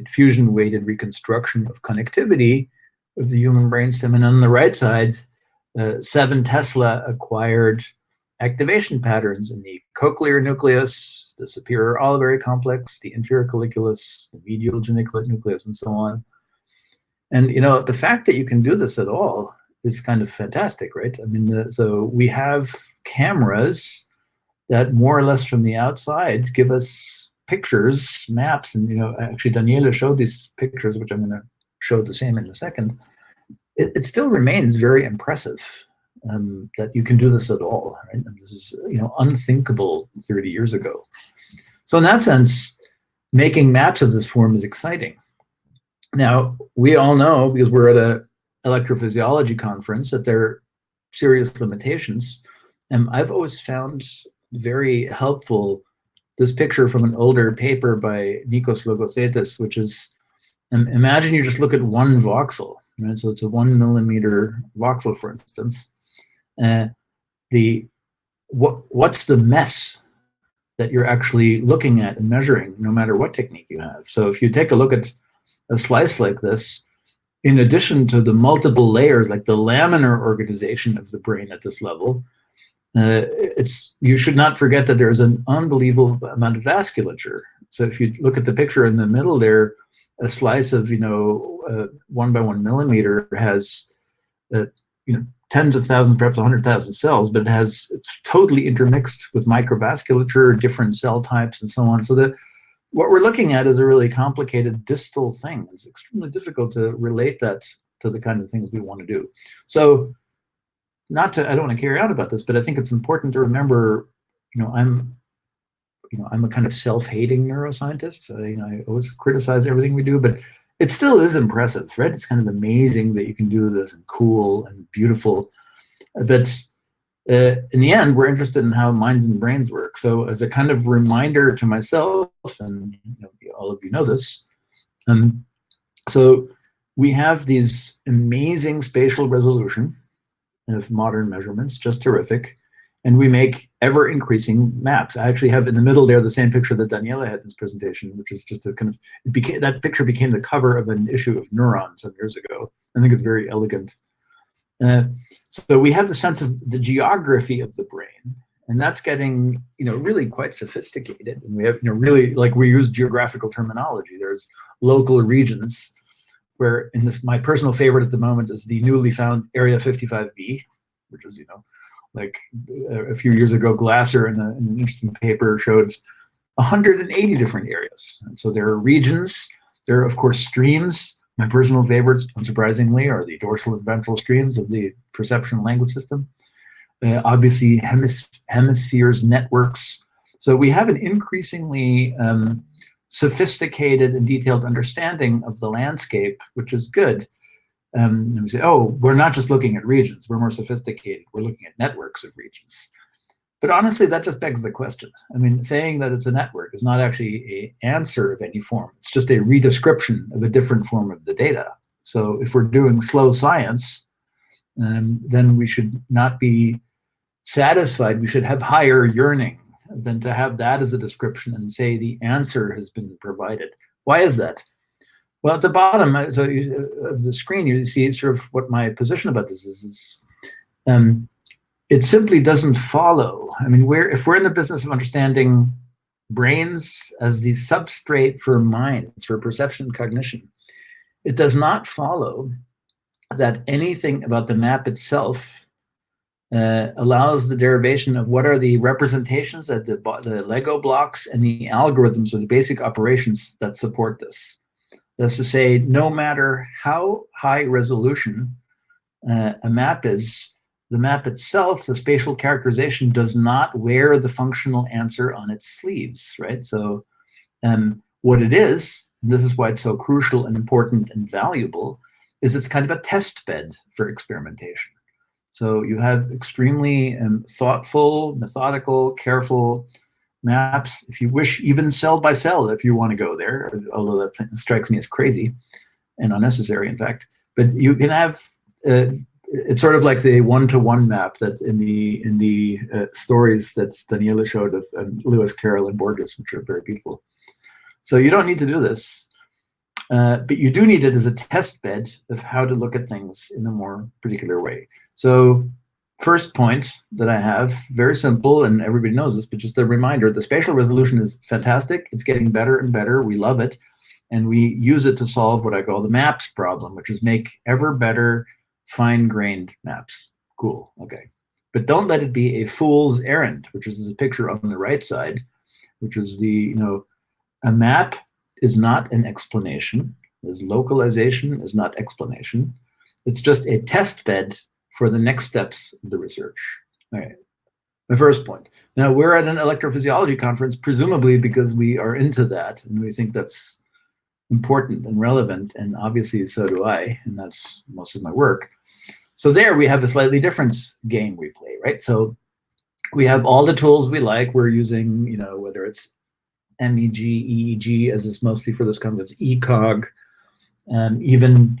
F: fusion-weighted reconstruction of connectivity of the human brainstem. And on the right side, 7 Tesla acquired activation patterns in the cochlear nucleus, the superior olivary complex, the inferior colliculus, the medial geniculate nucleus, and so on. And the fact that you can do this at all is kind of fantastic, right? I mean, so we have cameras that more or less from the outside give us pictures, maps, and actually Daniela showed these pictures, which I'm going to show the same in a second. It still remains very impressive that you can do this at all, right? And this is unthinkable 30 years ago. So in that sense, making maps of this form is exciting. Now, we all know, because we're at an electrophysiology conference, that there are serious limitations. And I've always found very helpful this picture from an older paper by Nikos Logothetis, which is, imagine you just look at one voxel, right? So it's a 1 millimeter voxel, for instance. What's the mess that you're actually looking at and measuring, no matter what technique you have? So if you take a look at a slice like this, in addition to the multiple layers, like the laminar organization of the brain at this level, you should not forget that there's an unbelievable amount of vasculature. So if you look at the picture in the middle there, a slice of 1 by 1 millimeter has tens of thousands, perhaps 100,000 cells, but it's totally intermixed with microvasculature, different cell types, and so on. So that what we're looking at is a really complicated distal thing. It's extremely difficult to relate that to the kind of things we want to do. So I don't want to carry out about this, but I think it's important to remember, I'm a kind of self-hating neuroscientist. I always criticize everything we do, but it still is impressive, right? It's kind of amazing that you can do this and cool and beautiful. But in the end, we're interested in how minds and brains work. So as a kind of reminder to myself, and all of you know this, so we have these amazing spatial resolution of modern measurements, just terrific. And we make ever-increasing maps. I actually have in the middle there the same picture that Daniela had in this presentation, which is just a kind of, that picture became the cover of an issue of Neuron some years ago. I think it's very elegant. So we have the sense of the geography of the brain, and that's getting, really quite sophisticated. And we have, really, like, we use geographical terminology. There's local regions where, my personal favorite at the moment is the newly found Area 55B, which is, like a few years ago, Glasser in an interesting paper showed 180 different areas. And so there are regions, there are of course streams. My personal favorites, unsurprisingly, are the dorsal and ventral streams of the perception language system. Obviously hemispheres, networks. So we have an increasingly sophisticated and detailed understanding of the landscape, which is good. And we say, oh, we're not just looking at regions, we're more sophisticated, we're looking at networks of regions. But honestly, that just begs the question. I mean, saying that it's a network is not actually an answer of any form. It's just a redescription of a different form of the data. So if we're doing slow science, then we should not be satisfied. We should have higher yearning than to have that as a description and say the answer has been provided. Why is that? Well, at the bottom of the screen, you see sort of what my position about this is it simply doesn't follow. I mean, if we're in the business of understanding brains as the substrate for minds, for perception and cognition, it does not follow that anything about the map itself allows the derivation of what are the representations, that the Lego blocks and the algorithms or the basic operations that support this. That's to say, no matter how high resolution a map is, the map itself, the spatial characterization, does not wear the functional answer on its sleeves, right? So what it is, and this is why it's so crucial and important and valuable, is it's kind of a test bed for experimentation. So you have extremely thoughtful, methodical, careful maps, if you wish, even cell by cell, if you want to go there, although that strikes me as crazy and unnecessary, in fact. But you can have, it's sort of like the one-to-one map that in the stories that Daniela showed of Lewis Carroll and Borges, which are very beautiful. So you don't need to do this, but you do need it as a test bed of how to look at things in a more particular way. So first point that I have, very simple, and everybody knows this, but just a reminder, the spatial resolution is fantastic. It's getting better and better. We love it. And we use it to solve what I call the maps problem, which is make ever better fine-grained maps. Cool, okay. But don't let it be a fool's errand, which is the picture on the right side, which is the, a map is not an explanation. As localization is not explanation. It's just a test bed for the next steps of the research. All right, my first point. Now, we're at an electrophysiology conference, presumably because we are into that, and we think that's important and relevant, and obviously so do I, and that's most of my work. So there we have a slightly different game we play, right? So we have all the tools we like. We're using, whether it's MEG, EEG, as is mostly for this conference, ECOG, even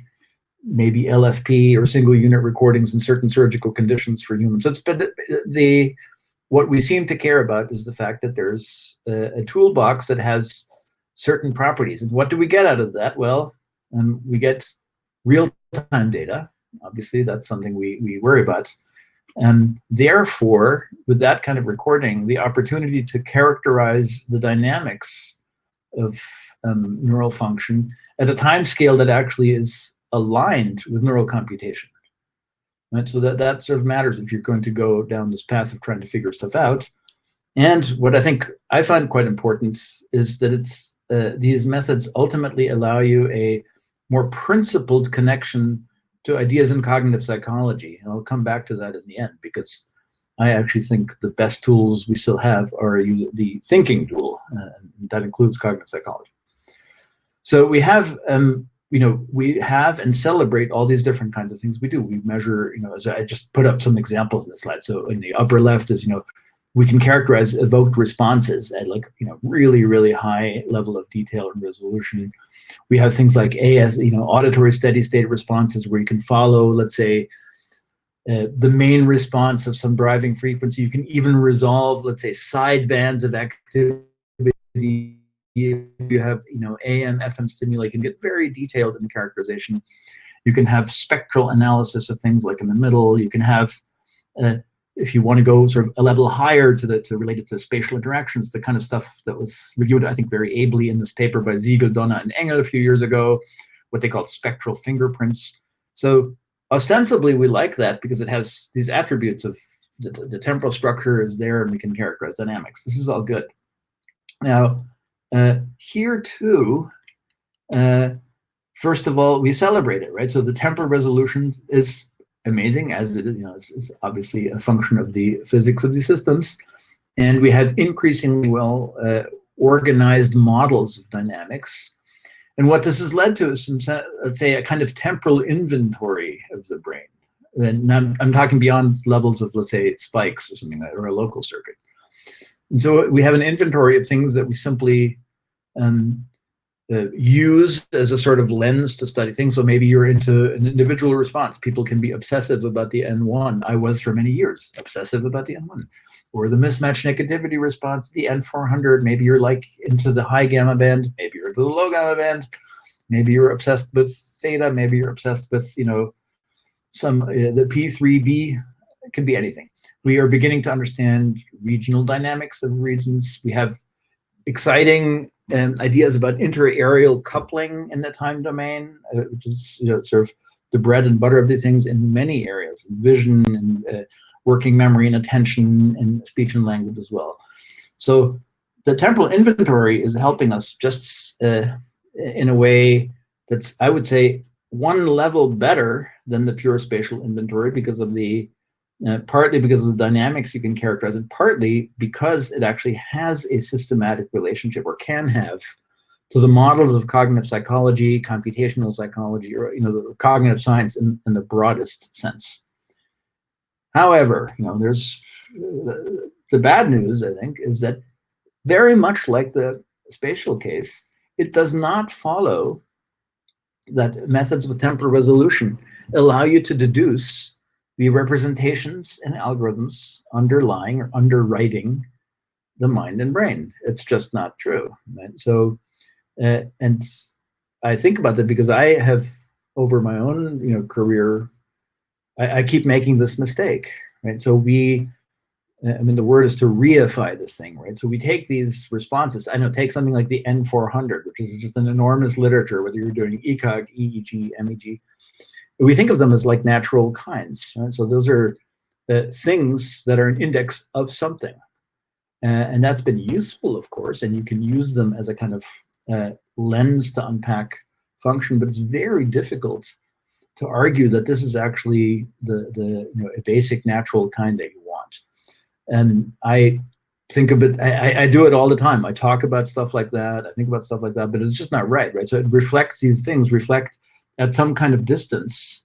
F: maybe LFP or single unit recordings in certain surgical conditions for humans. But what we seem to care about is the fact that there's a toolbox that has certain properties. And what do we get out of that? Well, we get real-time data. Obviously, that's something we worry about. And therefore, with that kind of recording, the opportunity to characterize the dynamics of neural function at a time scale that actually is aligned with neural computation. Right? So that sort of matters if you're going to go down this path of trying to figure stuff out. And what I think I find quite important is that it's these methods ultimately allow you a more principled connection to ideas in cognitive psychology. And I'll come back to that in the end, because I actually think the best tools we still have are the thinking tool. That includes cognitive psychology. So we have, we have and celebrate all these different kinds of things we do. We measure, as I just put up some examples in the slide. So in the upper left is, we can characterize evoked responses at really, really high level of detail and resolution. We have things like auditory steady state responses, where you can follow, let's say, the main response of some driving frequency. You can even resolve, let's say, side bands of activity. If you have, AM, FM stimuli, you can get very detailed in the characterization. You can have spectral analysis of things like in the middle. You can have, if you want to go sort of a level higher to related to spatial interactions, the kind of stuff that was reviewed, I think, very ably in this paper by Siegel, Donner, and Engel a few years ago, what they called spectral fingerprints. So ostensibly, we like that because it has these attributes of the temporal structure is there, and we can characterize dynamics. This is all good. Now, here too, first of all, we celebrate it, right? So the temporal resolution is amazing, as it is, is obviously a function of the physics of these systems. And we have increasingly well organized models of dynamics. And what this has led to is some, let's say, a kind of temporal inventory of the brain. And I'm talking beyond levels of, let's say, spikes or something like that, or a local circuit. And so we have an inventory of things that we simply use as a sort of lens to study things. So maybe you're into an individual response. People can be obsessive about the N1. I was for many years obsessive about the N1. Or the mismatch negativity response, the N400. Maybe you're like into the high gamma band. Maybe you're into the low gamma band. Maybe you're obsessed with theta. Maybe you're obsessed with, some the P3B. It can be anything. We are beginning to understand regional dynamics of regions. We have exciting ideas about interareal coupling in the time domain, which is sort of the bread and butter of these things in many areas, vision and working memory and attention and speech and language as well. So the temporal inventory is helping us just in a way that's, I would say, one level better than the pure spatial inventory because of the partly because of the dynamics you can characterize, and partly because it actually has a systematic relationship, or can have, to the models of cognitive psychology, computational psychology, or the cognitive science in the broadest sense. However, there's the bad news, I think, is that very much like the spatial case, it does not follow that methods with temporal resolution allow you to deduce the representations and algorithms underlying or underwriting the mind and brain. It's just not true, right? So, and I think about that because I have, over my own, career, I keep making this mistake, right? So the word is to reify this thing, right? So we take these responses, take something like the N400, which is just an enormous literature, whether you're doing ECOG, EEG, MEG. We think of them as like natural kinds, right? So those are things that are an index of something. And that's been useful, of course, and you can use them as a kind of lens to unpack function, but it's very difficult to argue that this is actually a basic natural kind that you want. And I think of it, I do it all the time. I talk about stuff like that, I think about stuff like that, but it's just not right? So it reflects, these things reflect at some kind of distance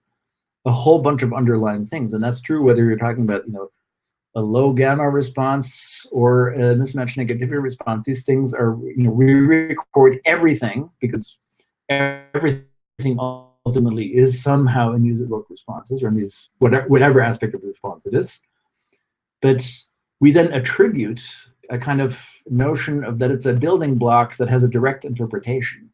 F: a whole bunch of underlying things. And that's true whether you're talking about, a low gamma response or a mismatch negativity response. These things are, we record everything because everything ultimately is somehow in these evoked responses, or in these whatever aspect of the response it is. But we then attribute a kind of notion of that it's a building block that has a direct interpretation.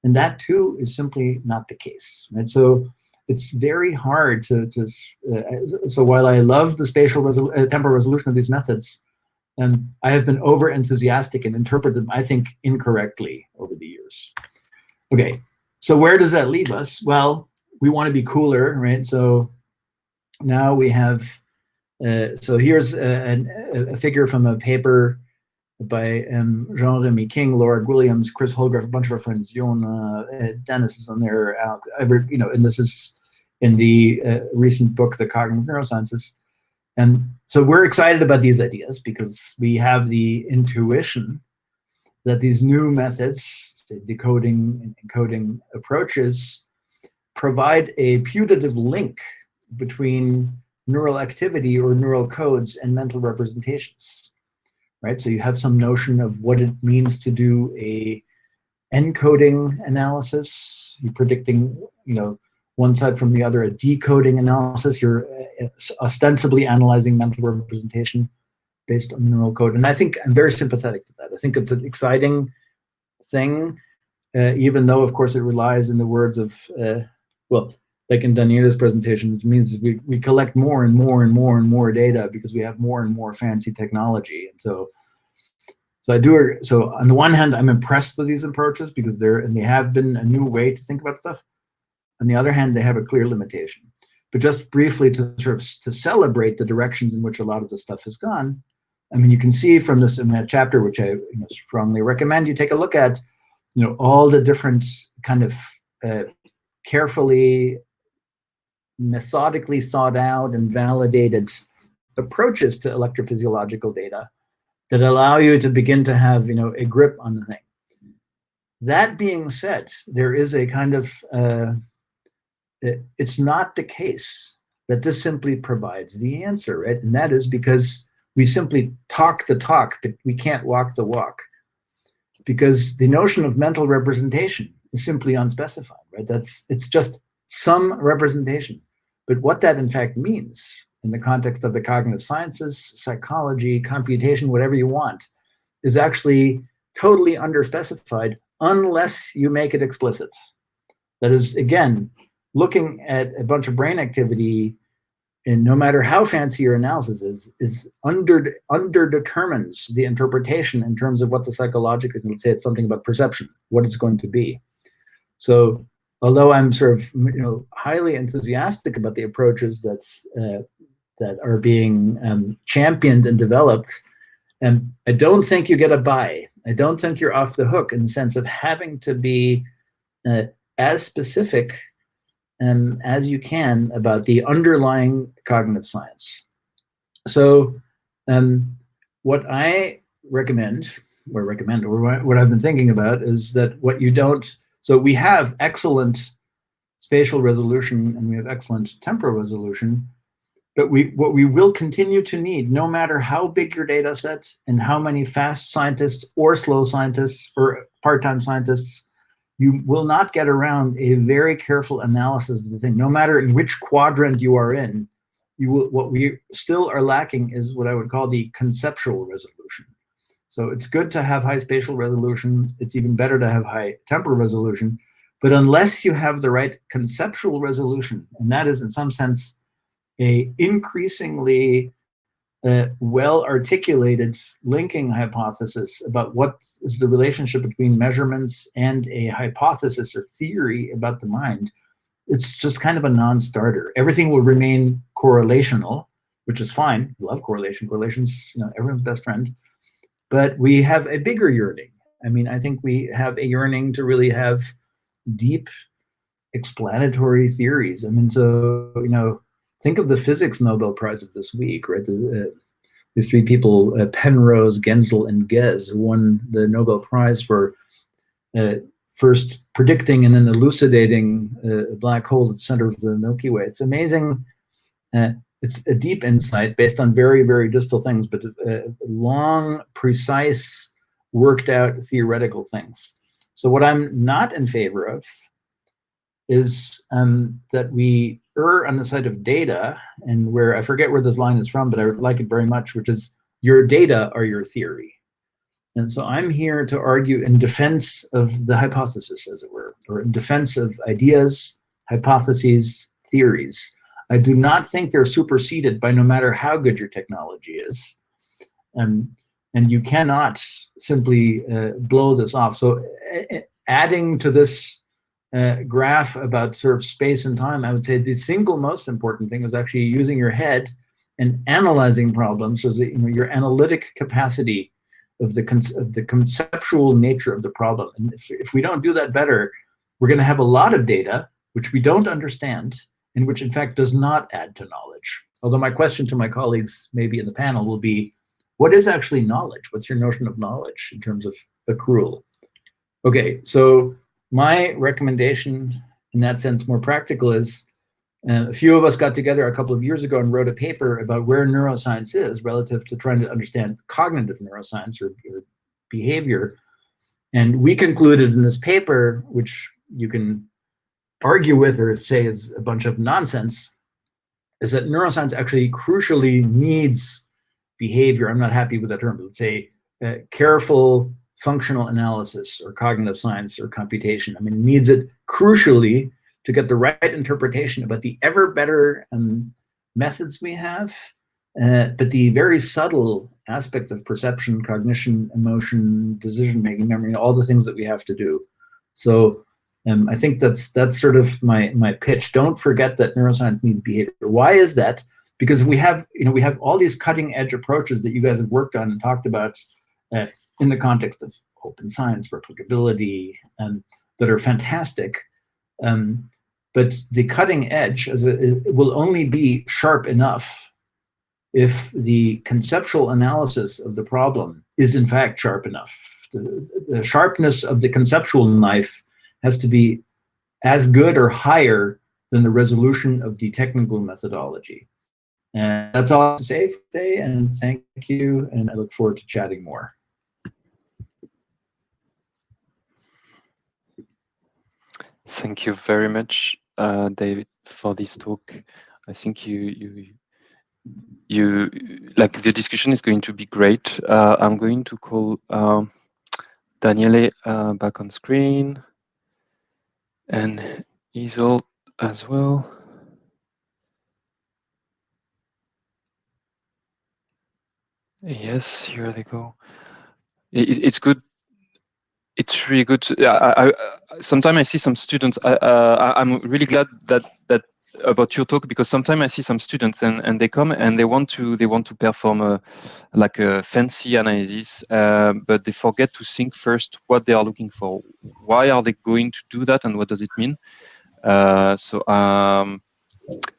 F: And that too is simply not the case, right? So it's very hard so while I love the spatial temporal resolution of these methods, I have been over enthusiastic and interpreted them, I think, incorrectly over the years. Okay, so where does that leave us? Well, we want to be cooler, right? So now we have, so here's a figure from a paper by Jean-Remy King, Lord Williams, Chris Holgrove, a bunch of our friends, Jon, Dennis is on there, Alex, you know, and this is in the recent book, The Cognitive Neurosciences. And so we're excited about these ideas because we have the intuition that these new methods, decoding and encoding approaches, provide a putative link between neural activity or neural codes and mental representations, right? So you have some notion of what it means to do a encoding analysis. You're predicting, you know, one side from the other, a decoding analysis. You're ostensibly analyzing mental representation based on the neural code. And I think I'm very sympathetic to that. I think it's an exciting thing, even though, of course, it relies, in the words of, well, like in Daniela's presentation, it means we collect more and more and more and more data because we have more and more fancy technology. And so I do, so on the one hand, I'm impressed with these approaches because they have been a new way to think about stuff. On the other hand, they have a clear limitation. But just briefly to celebrate the directions in which a lot of this stuff has gone, I mean, you can see from this in that chapter, which I strongly recommend you take a look at, you know, all the different kind of carefully, methodically thought out and validated approaches to electrophysiological data that allow you to begin to have, you know, a grip on the thing. That being said, there is a kind of, it's not the case that this simply provides the answer, right? And that is because we simply talk the talk, but we can't walk the walk. Because the notion of mental representation is simply unspecified, right? It's just some representation. But what that in fact means in the context of the cognitive sciences, psychology, computation, whatever you want, is actually totally underspecified unless you make it explicit. That is, again, looking at a bunch of brain activity, and no matter how fancy your analysis is underdetermines the interpretation in terms of what the psychological, let's say it's something about perception, what it's going to be. So although I'm sort of, you know, highly enthusiastic about the approaches that are being championed and developed, and I don't think you get a buy. I don't think you're off the hook in the sense of having to be as specific as you can about the underlying cognitive science. So what I recommend, or what I've been thinking about is that what you don't, so we have excellent spatial resolution and we have excellent temporal resolution, but what we will continue to need, no matter how big your data set and how many fast scientists or slow scientists or part-time scientists, you will not get around a very careful analysis of the thing. No matter in which quadrant you are in, what we still are lacking is what I would call the conceptual resolution. So it's good to have high spatial resolution. It's even better to have high temporal resolution. But unless you have the right conceptual resolution, and that is in some sense a increasingly well-articulated linking hypothesis about what is the relationship between measurements and a hypothesis or theory about the mind, it's just kind of a non-starter. Everything will remain correlational, which is fine. I love correlation. Correlation's, you know, everyone's best friend. But we have a bigger yearning. I mean, I think we have a yearning to really have deep explanatory theories. I mean, so, you know, think of the physics Nobel Prize of this week, right? The three people, Penrose, Genzel, and Ghez, who won the Nobel Prize for first predicting and then elucidating a black hole at the center of the Milky Way. It's amazing. It's a deep insight based on very, very distal things, but long, precise, worked out theoretical things. So what I'm not in favor of is that we err on the side of data, and where I forget where this line is from, but I like it very much, which is your data are your theory. And so I'm here to argue in defense of the hypothesis, as it were, or in defense of ideas, hypotheses, theories. I do not think they're superseded by no matter how good your technology is. And you cannot simply blow this off. So adding to this graph about sort of space and time, I would say the single most important thing is actually using your head and analyzing problems, so that your analytic capacity of the conceptual nature of the problem. And if we don't do that better, we're going to have a lot of data which we don't understand and which in fact does not add to knowledge. Although my question to my colleagues maybe in the panel will be, what is actually knowledge? What's your notion of knowledge in terms of accrual? Okay, so my recommendation in that sense, more practical, is a few of us got together a couple of years ago and wrote a paper about where neuroscience is relative to trying to understand cognitive neuroscience or behavior. And we concluded in this paper, which you can argue with or say is a bunch of nonsense, is that neuroscience actually crucially needs behavior. I'm not happy with that term, but let's say careful functional analysis or cognitive science or computation. I mean, it needs it crucially to get the right interpretation about the ever better methods we have, but the very subtle aspects of perception, cognition, emotion, decision-making, memory, all the things that we have to do. So I think that's sort of my pitch. Don't forget that neuroscience needs behavior. Why is that? Because we have all these cutting-edge approaches that you guys have worked on and talked about in the context of open science, replicability, that are fantastic. But the cutting edge it will only be sharp enough if the conceptual analysis of the problem is in fact sharp enough. The sharpness of the conceptual knife has to be as good or higher than the resolution of the technical methodology. And that's all I have to say for today, and thank you, and I look forward to chatting more.
C: Thank you very much, David, for this talk. I think you like the discussion is going to be great. I'm going to call Daniele back on screen, and Isolde as well. Yes, here they go. It's good. It's really good. Sometimes I see some students. I'm really glad that about your talk, because sometimes I see some students and they come and they want to perform a fancy analysis, but they forget to think first what they are looking for. Why are they going to do that, and what does it mean?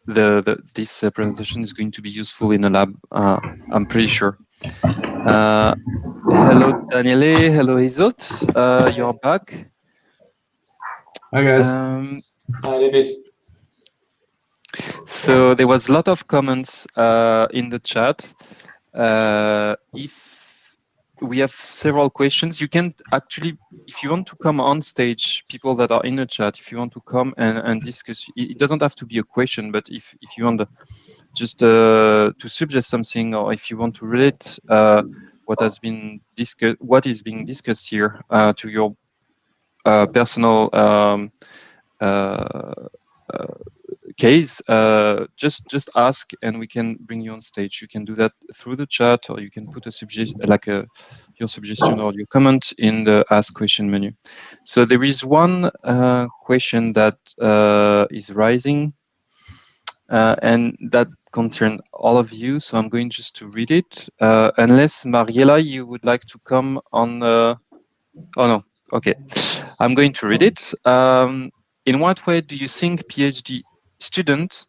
C: This presentation is going to be useful in a lab. I'm pretty sure. Hello, Daniele. Hello, Isolde. You're back.
F: Hi, guys.
D: Hi, David.
C: So there was a lot of comments in the chat. If we have several questions, you can actually, if you want to come on stage, people that are in the chat, if you want to come and discuss, it doesn't have to be a question, but if you want just to suggest something, or if you want to relate what is being discussed here to your personal case, just ask and we can bring you on stage. You can do that through the chat, or you can put a suggestion, your suggestion or your comment in the ask question menu. So there is one question that is rising, and that concerns all of you. So I'm going just to read it, unless Mariela, you would like to come on. Oh no, okay. I'm going to read it. In what way do you think PhD students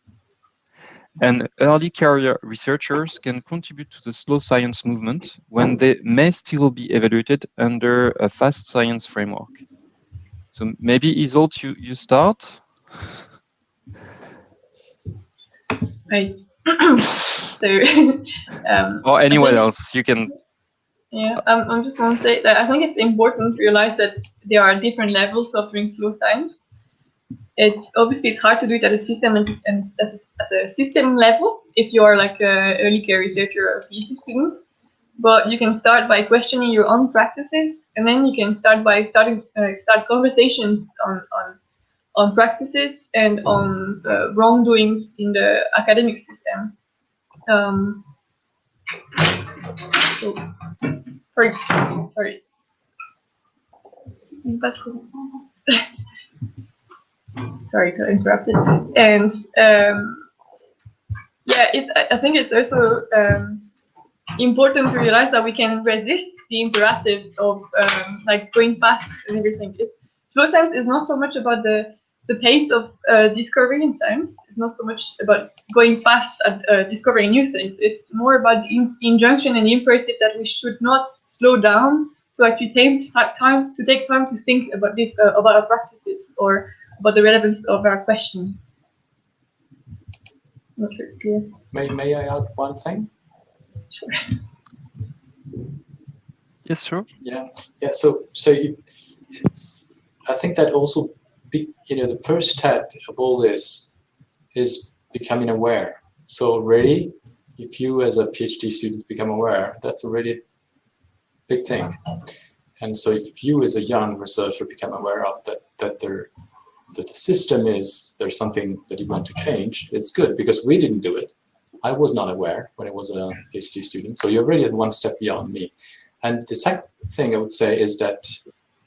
C: and early career researchers can contribute to the slow science movement when they may still be evaluated under a fast science framework? So maybe Isolde, you start.
E: Right. So,
C: or anyone else, you can.
E: Yeah, I'm just going to say that I think it's important to realize that there are different levels of doing slow science. It's hard to do it at a system and at a system level if you are like an early care researcher or a PhD student. but you can start by questioning your own practices, and then you can start by start conversations on practices and on wrongdoings in the academic system. So, sorry. Sorry to interrupt it. And yeah, I think it's also important to realize that we can resist the imperatives of like going fast and everything. Slow science is not so much about the pace of discovery in science. It's not so much about going fast at discovering new things. It's more about the injunction and the imperative that we should not slow down to actually take time to think about this about our practices or about the relevance of our question. Not sure it's clear.
D: May I add one thing?
E: Sure.
C: Yes, sure.
D: Yeah. So I think that also, the first step of all this is becoming aware. So already, if you as a PhD student become aware, that's already a big thing. And so if you as a young researcher become aware of that the system there's something that you want to change, it's good, because we didn't do it. I was not aware when I was a PhD student. So you're already at one step beyond me. And the second thing I would say is that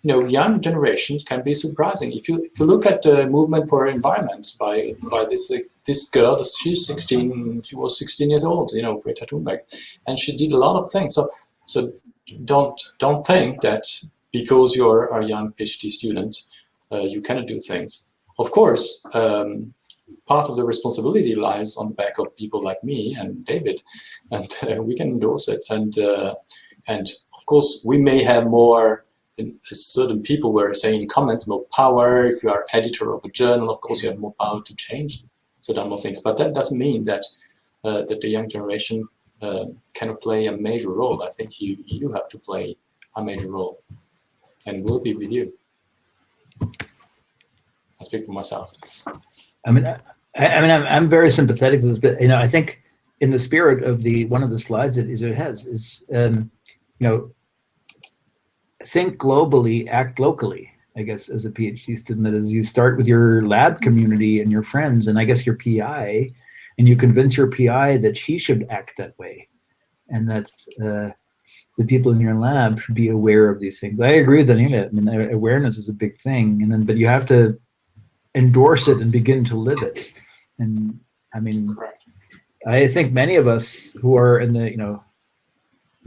D: young generations can be surprising. If you look at the movement for environment by this girl, she's 16. She was 16 years old. Greta Thunberg, and she did a lot of things. So don't think that because you're a young PhD student, you cannot do things. Of course, part of the responsibility lies on the back of people like me and David, and we can endorse it. And of course, we may have more. Certain people were saying in comments, more power. If you are editor of a journal, of course, you have more power to change certain more things. But that doesn't mean that that the young generation cannot play a major role. I think you have to play a major role, and we'll be with you. I speak for myself.
F: I'm very sympathetic to this, but I think in the spirit of one of the slides that it has is think globally, act locally. I guess as a PhD student, as you start with your lab community and your friends, and I guess your PI, and you convince your PI that she should act that way, and that the people in your lab should be aware of these things. I agree with Daniela. Awareness is a big thing, but you have to endorse it and begin to live it. And I think many of us who are in the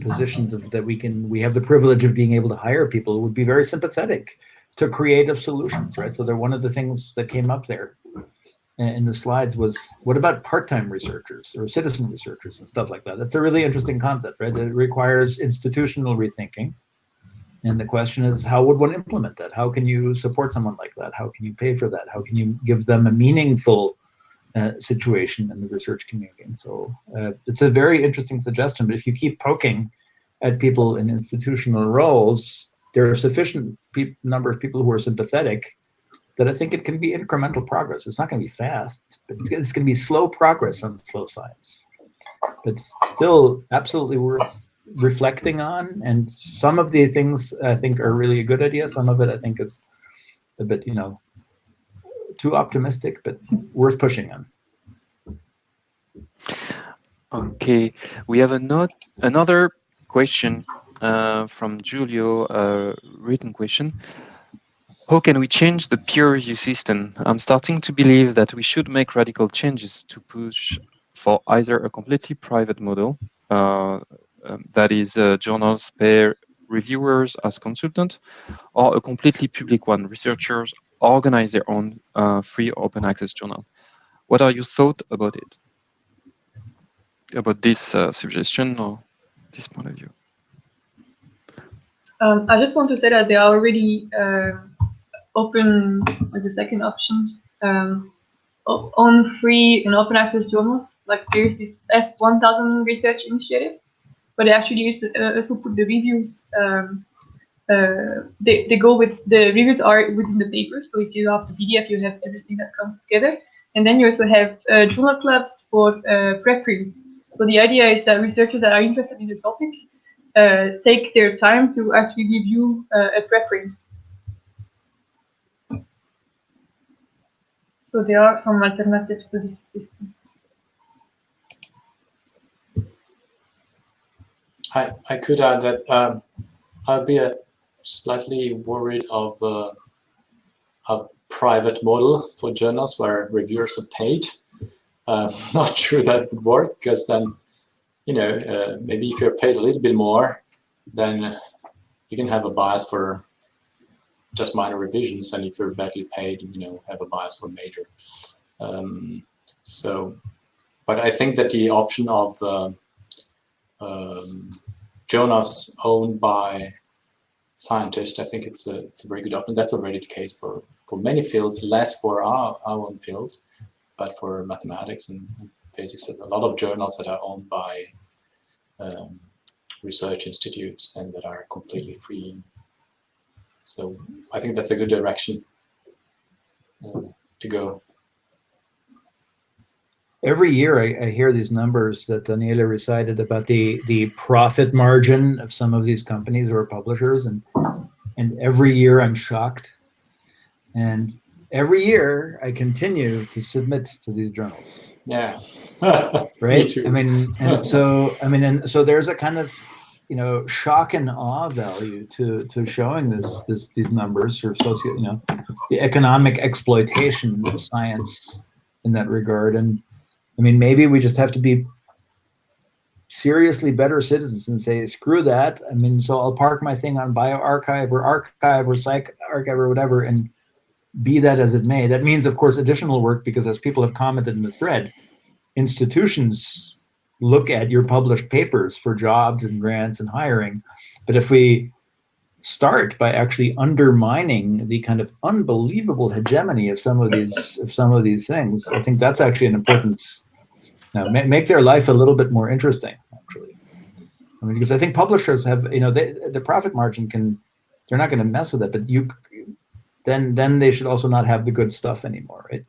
F: positions that we have the privilege of being able to hire people would be very sympathetic to creative solutions, right? So one of the things that came up there in the slides was, what about part-time researchers or citizen researchers and stuff like that? That's a really interesting concept, right? It requires institutional rethinking. And the question is, how would one implement that? How can you support someone like that? How can you pay for that? How can you give them a meaningful situation in the research community? And so it's a very interesting suggestion, but if you keep poking at people in institutional roles, there are a sufficient number of people who are sympathetic that I think it can be incremental progress. It's not going to be fast, but it's going to be slow progress on slow science, but still absolutely worth reflecting on. And some of the things I think are really a good idea. Some of it I think is a bit, too optimistic, but worth pushing on.
C: Okay, we have another question from Giulio, a written question. How can we change the peer review system? I'm starting to believe that we should make radical changes to push for either a completely private model, that is, journals pay reviewers as consultant, or a completely public one, researchers organize their own free open access journal. What are your thoughts about it? About this suggestion or this point of view?
E: I just want to say that they are already open with the second option on free and open access journals. Like there's this F1000 research initiative, but they actually used to also put the reviews. They go with the reviews are within the papers. So if you have the PDF, you have everything that comes together, and then you also have journal clubs for preprints. So the idea is that researchers that are interested in the topic take their time to actually give you a preference. So there are some alternatives to this system.
D: I could add that I'd be slightly worried of a private model for journals where reviewers are paid. Not sure that would work, because then, you know, maybe if you're paid a little bit more, then you can have a bias for just minor revisions, and if you're badly paid, you know, have a bias for major. But I think that the option of journals owned by scientists, I think it's a very good option. That's already the case for many fields, less for our own field, but for mathematics and physics, there's a lot of journals that are owned by research institutes and that are completely free. So I think that's a good direction to go.
F: Every year I hear these numbers that Daniele recited about the profit margin of some of these companies or publishers, and every year I'm shocked. And every year I continue to submit to these journals.
D: Yeah.
F: Right?
D: Me too.
F: I mean, and so there's a kind of, you know, shock and awe value to showing these numbers, or the economic exploitation of science in that regard. And I mean, maybe we just have to be seriously better citizens and say, screw that. I mean, so I'll park my thing on bioRxiv or arXiv or PsycArXiv or whatever, and be that as it may. That means, of course, additional work, because as people have commented in the thread, institutions look at your published papers for jobs and grants and hiring. But if we start by actually undermining the kind of unbelievable hegemony of some of these things, I think that's actually an important, make their life a little bit more interesting, actually. I mean, because I think publishers have, you know, the profit margin they're not going to mess with it, but then they should also not have the good stuff anymore, right?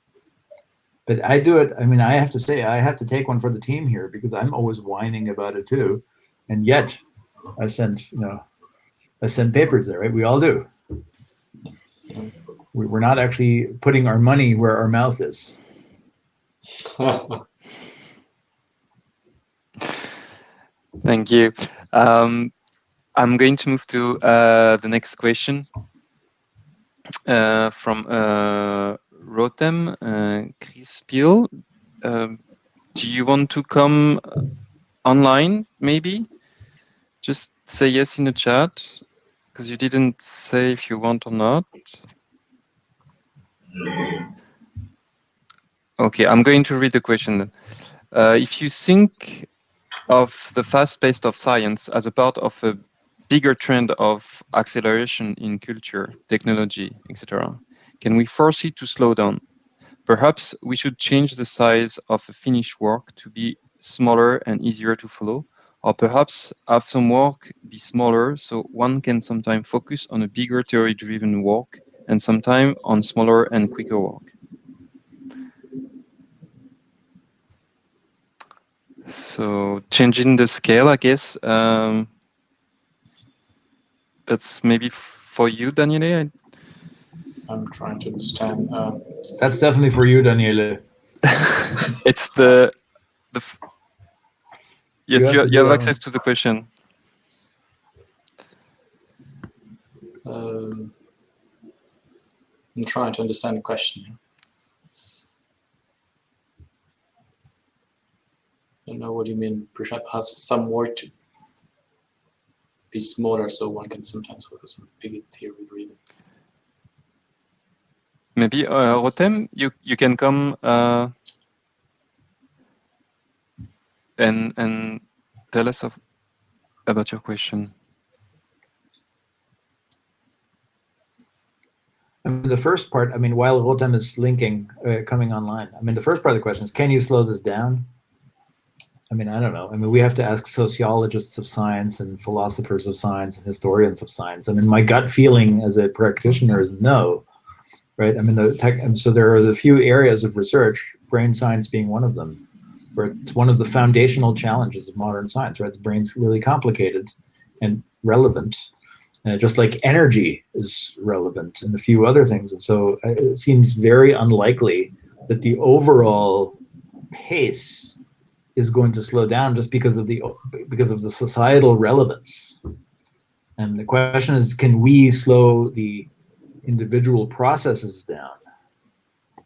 F: But I do it. I mean, I have to say, I have to take one for the team here, because I'm always whining about it too, and yet I send papers there, right? We all do. We're not actually putting our money where our mouth is.
C: Thank you. I'm going to move to the next question from Rotem Chris Peel. Do you want to come online, maybe? Just say yes in the chat, because you didn't say if you want or not. Okay, I'm going to read the question then. If you think of the fast pace of science as a part of a bigger trend of acceleration in culture, technology, etc., can we force it to slow down? Perhaps we should change the size of a finished work to be smaller and easier to follow, or perhaps have some work be smaller so one can sometimes focus on a bigger theory-driven work and sometimes on smaller and quicker work. So changing the scale, I guess, that's maybe for you, Daniele.
D: I'm trying to understand.
F: That's definitely for you, Daniele.
C: It's the yes, you have access to the question.
D: I'm trying to understand the question. I don't know what you mean. Perhaps have some work to be smaller so one can sometimes focus on bigger theory driven.
C: Maybe Rotem, you can come and tell us about your question.
F: I mean, the first part, I mean, while Rotem is linking, coming online, I mean, the first part of the question is, can you slow this down? I mean, I don't know. I mean, we have to ask sociologists of science and philosophers of science and historians of science. I mean, my gut feeling as a practitioner is no, right? I mean, so there are the few areas of research, brain science being one of them, where it's one of the foundational challenges of modern science, right? The brain's really complicated. and relevant, just like energy is relevant and a few other things. And so it seems very unlikely that the overall pace is going to slow down just because of the societal relevance. And the question is, can we slow the individual processes down?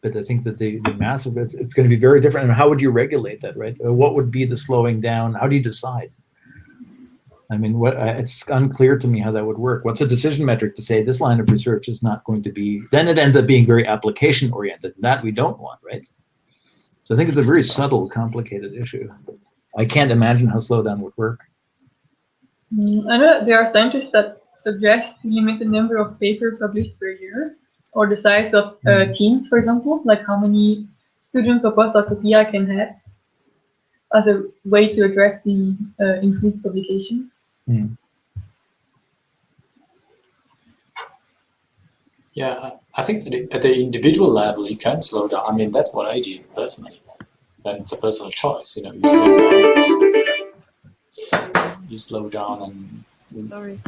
F: But I think that the massive, it's going to be very different. And how would you regulate that, right? What would be the slowing down? How do you decide? I mean, it's unclear to me how that would work. What's a decision metric to say this line of research is not going to be, then it ends up being very application oriented. That we don't want, right? So I think it's a very subtle, complicated issue. I can't imagine how slowdown would work.
E: I know that there are scientists that suggest to limit the number of papers published per year, or the size of teams, for example, like how many students or postdocs a PI can have, as a way to address the increased publication.
D: Yeah, I think that at the individual level, you can slow down. I mean, that's what I did personally. Then it's a personal choice, you know. You slow down and.
G: Sorry.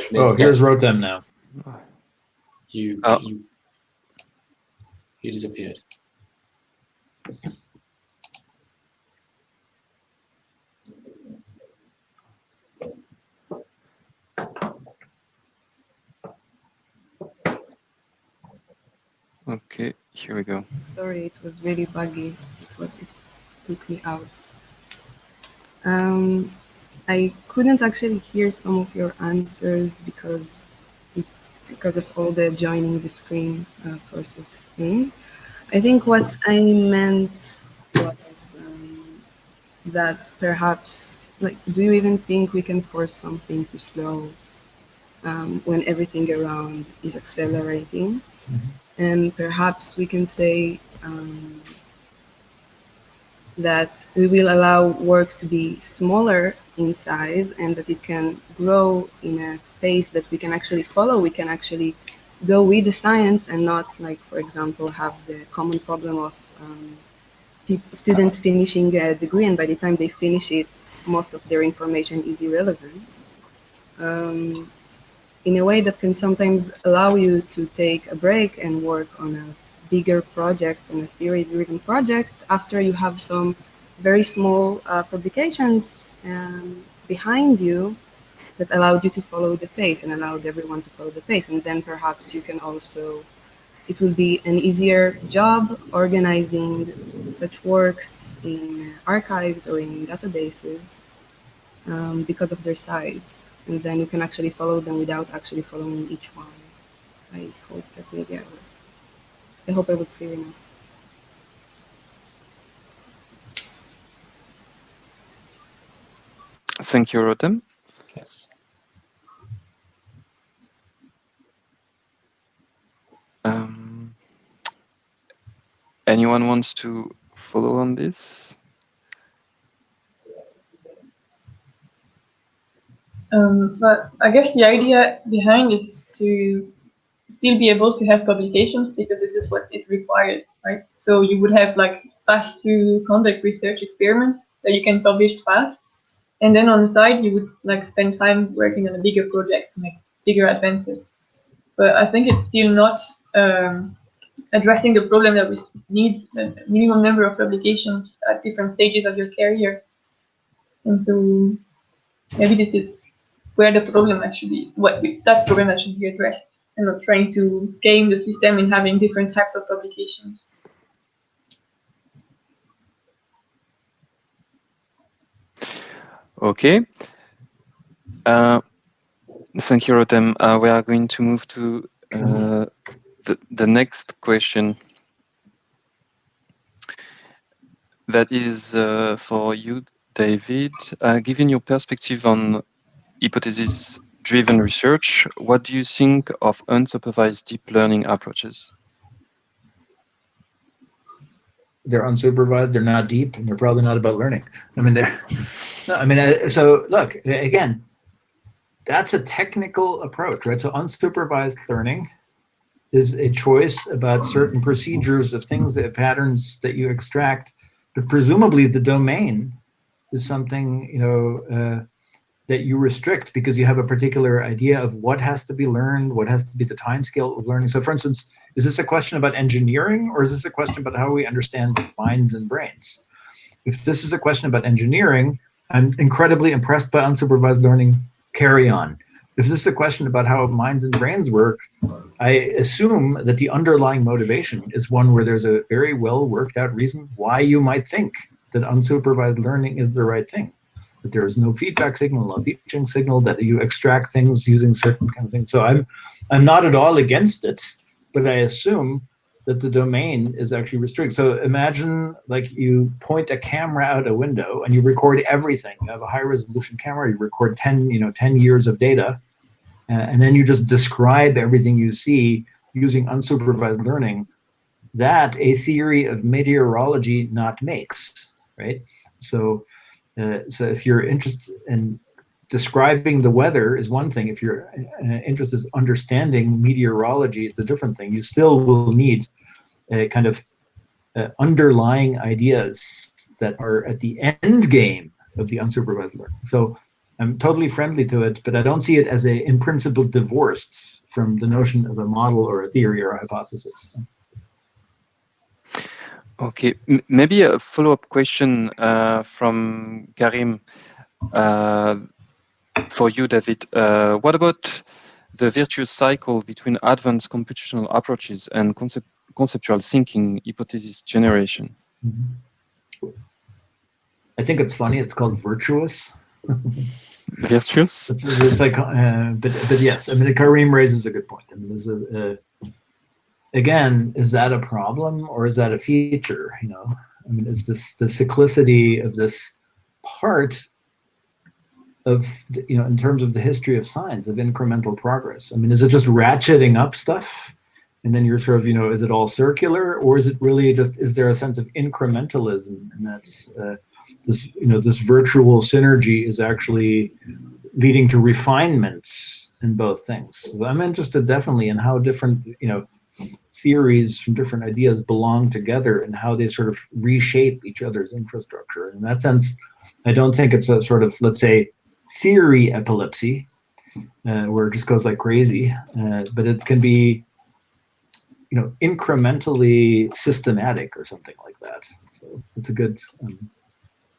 F: Here's Rotem now.
D: You disappeared.
C: Okay, here we go.
G: Sorry, it was really buggy. It took me out. I couldn't actually hear some of your answers because of all the joining the screen process thing. I think what I meant was that perhaps, like, do you even think we can force something to slow when everything around is accelerating?
F: Mm-hmm.
G: And perhaps we can say that we will allow work to be smaller in size and that it can grow in a pace that we can actually follow. We can actually go with the science and not, like, for example, have the common problem of students finishing a degree, and by the time they finish it, most of their information is irrelevant. In a way that can sometimes allow you to take a break and work on a bigger project, on a theory-driven project, after you have some very small publications behind you that allowed you to follow the pace and allowed everyone to follow the pace. And then perhaps you can also, it will be an easier job organizing such works in archives or in databases because of their size. And then you can actually follow them without actually following each one. I hope that maybe I hope I was clear enough.
C: Thank you, Rotem.
D: Yes.
C: Anyone wants to follow on this?
E: But I guess the idea behind is to still be able to have publications, because this is what is required, right? So you would have, like, fast to conduct research experiments that you can publish fast, and then on the side you would, like, spend time working on a bigger project to make bigger advances. But I think it's still not addressing the problem that we need a minimum number of publications at different stages of your career. And so maybe this is where the problem actually, that problem that should be addressed, and not trying to game the system in having different types of publications.
C: Okay. Thank you, Rotem. We are going to move to the next question. That is for you, David. Given your perspective on hypothesis-driven research, what do you think of unsupervised deep learning approaches?
F: They're unsupervised, they're not deep, and they're probably not about learning. I mean, so look, again, that's a technical approach, right? So unsupervised learning is a choice about certain procedures of things, patterns that you extract, but presumably the domain is something, that you restrict because you have a particular idea of what has to be learned, what has to be the time scale of learning. So for instance, is this a question about engineering, or is this a question about how we understand minds and brains? If this is a question about engineering, I'm incredibly impressed by unsupervised learning, carry on. If this is a question about how minds and brains work, I assume that the underlying motivation is one where there's a very well worked out reason why you might think that unsupervised learning is the right thing. That there is no feedback signal, no teaching signal, that you extract things using certain kind of things. So I'm not at all against it, but I assume that the domain is actually restricted. So imagine like you point a camera out a window and you record everything. You have a high resolution camera, you record 10 years of data, and then you just describe everything you see using unsupervised learning. That a theory of meteorology not makes, right? So if you're interested in describing the weather is one thing. If your interest is understanding meteorology, it's a different thing. You still will need a kind of underlying ideas that are at the end game of the unsupervised learning. So I'm totally friendly to it, but I don't see it as in principle divorced from the notion of a model or a theory or a hypothesis.
C: Okay, maybe a follow-up question from Karim for you, David. What about the virtuous cycle between advanced computational approaches and conceptual thinking, hypothesis generation?
F: Mm-hmm. I think it's funny. It's called virtuous.
C: Virtuous?
F: It's like, but yes. I mean, Karim raises a good point. I mean, there's again, is that a problem or is that a feature? You know, I mean, is this the cyclicity of this part of, you know, in terms of the history of science, of incremental progress? I mean, is it just ratcheting up stuff? And then you're sort of, you know, is it all circular, or is it really just, is there a sense of incrementalism? And that's this, you know, this virtual synergy is actually leading to refinements in both things. So I'm interested definitely in how different, you know, theories from different ideas belong together and how they sort of reshape each other's infrastructure. In that sense, I don't think it's a sort of, let's say, theory epilepsy, where it just goes like crazy, but it can be, you know, incrementally systematic or something like that. So it's a good,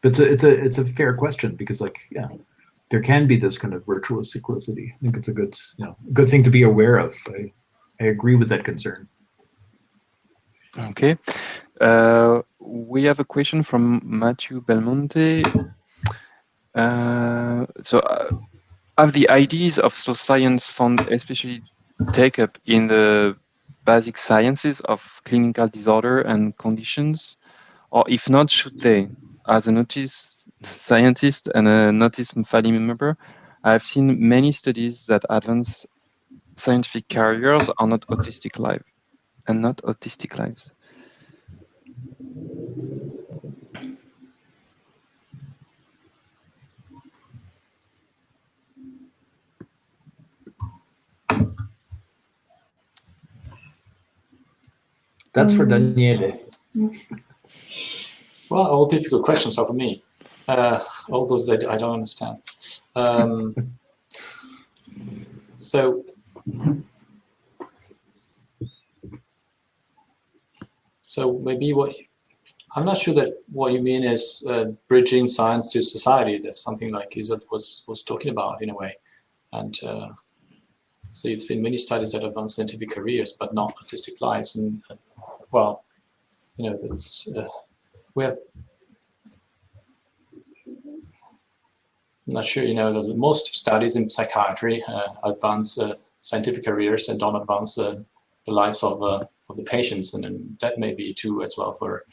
F: but it's a fair question, because, like, yeah, there can be this kind of virtuous cyclicity. I think it's a good, you know, good thing to be aware of. I agree with that concern.
C: Okay. We have a question from Matthew Belmonte. Have the ideas of social science found especially take up in the basic sciences of clinical disorder and conditions? Or if not, should they? As a notice scientist and a notice family member, I've seen many studies that advance scientific careers are not autistic lives.
F: That's for Daniele.
D: Well, all difficult questions are for me. All those that I don't understand. So maybe I'm not sure that what you mean is bridging science to society. That's something like Izzat was talking about in a way. And so you've seen many studies that advance scientific careers, but not artistic lives. And well, you know, that's I'm not sure, you know, most studies in psychiatry advance scientific careers and don't advance the lives of the patients, and that may be true as well for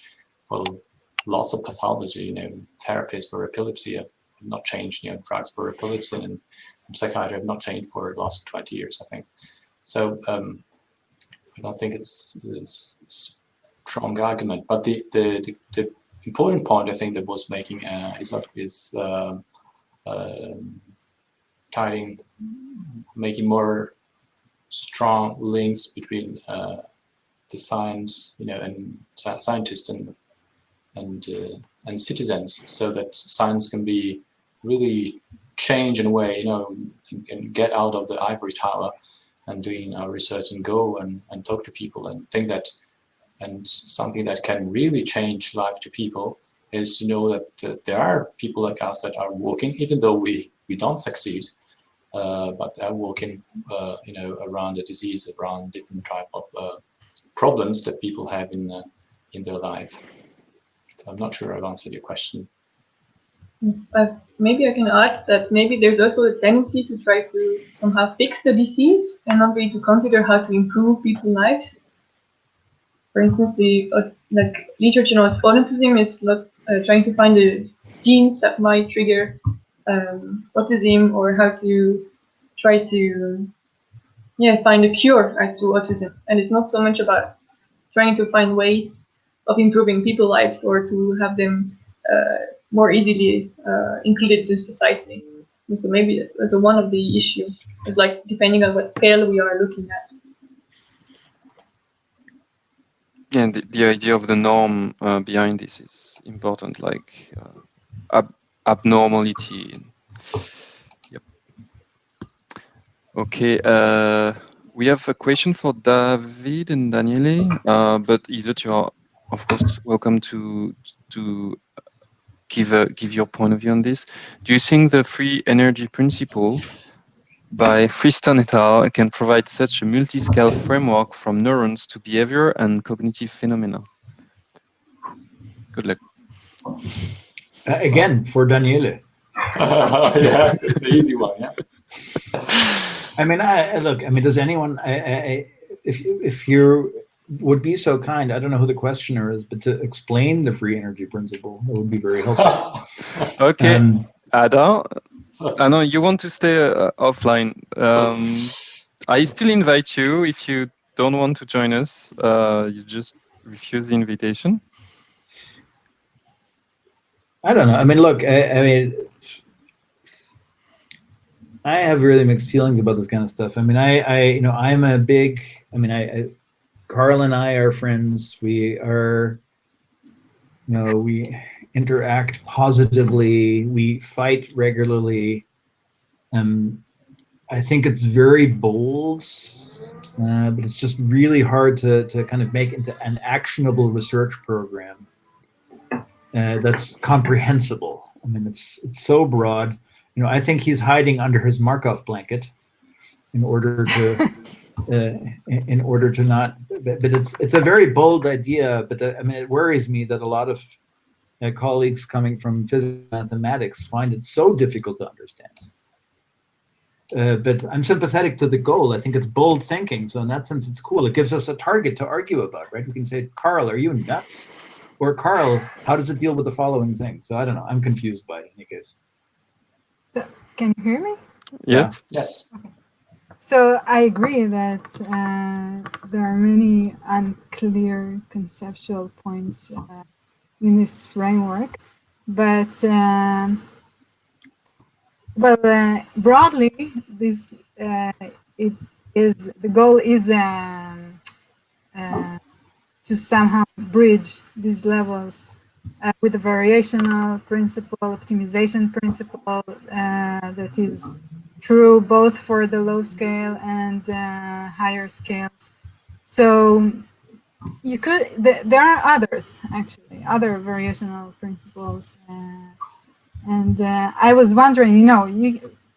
D: lots of pathology. You know, therapies for epilepsy have not changed. You know, drugs for epilepsy and psychiatry have not changed for the last 20 years, I think. So I don't think it's a strong argument, but the important point I think that was making is making more strong links between the science, you know, and scientists and citizens, so that science can be really change in a way, and get out of the ivory tower and doing our research and go and talk to people and think that, and something that can really change life to people is that there are people like us that are working, even though we don't succeed, but they're working around the disease, around different type of problems that people have in their life. So I'm not sure I've answered your question.
E: But maybe I can add that maybe there's also a tendency to try to somehow fix the disease and not really to consider how to improve people's lives. For instance, the literature on autism is not trying to find the genes that might trigger autism, or how to try to find a cure to autism. And it's not so much about trying to find ways of improving people's lives or to have them more easily included in society. And so maybe that's one of the issues. It's like depending on what scale we are looking at.
C: Yeah, and the idea of the norm behind this is important, like abnormality. Yep. Okay, we have a question for David and Daniele, but Izzet, you are, of course, welcome to give your point of view on this. Do you think the free energy principle by Friston et al. Can provide such a multi-scale framework from neurons to behavior and cognitive phenomena? Good luck.
F: Again, for Daniele.
D: Yes, it's an easy one, yeah.
F: I mean, look, I mean, does anyone, if you would be so kind, I don't know who the questioner is, but to explain the free energy principle, it would be very helpful.
C: Okay, Ada, I know you want to stay offline. I still invite you. If you don't want to join us, you just refuse the invitation.
F: I don't know. I mean, look, I mean, I have really mixed feelings about this kind of stuff. I mean, I'm a big, I mean, Carl and I are friends. We are, we interact positively. We fight regularly. I think it's very bold, but it's just really hard to kind of make into an actionable research program that's comprehensible. I mean, it's so broad. I think he's hiding under his Markov blanket in order to not. But it's a very bold idea. But I mean, it worries me that a lot of colleagues coming from physics and mathematics find it so difficult to understand. But I'm sympathetic to the goal. I think it's bold thinking. So in that sense, it's cool. It gives us a target to argue about, right? We can say, Carl, are you nuts? Or Carl, how does it deal with the following thing? So I don't know. I'm confused by it in any case.
H: So, can you hear me?
C: Yes.
D: Yes.
H: Okay. So I agree that there are many unclear conceptual points in this framework, but broadly, this the goal is to somehow bridge these levels with the variational principle, optimization principle that is true both for the low scale and higher scales. So you could, there are others actually, other variational principles. And I was wondering,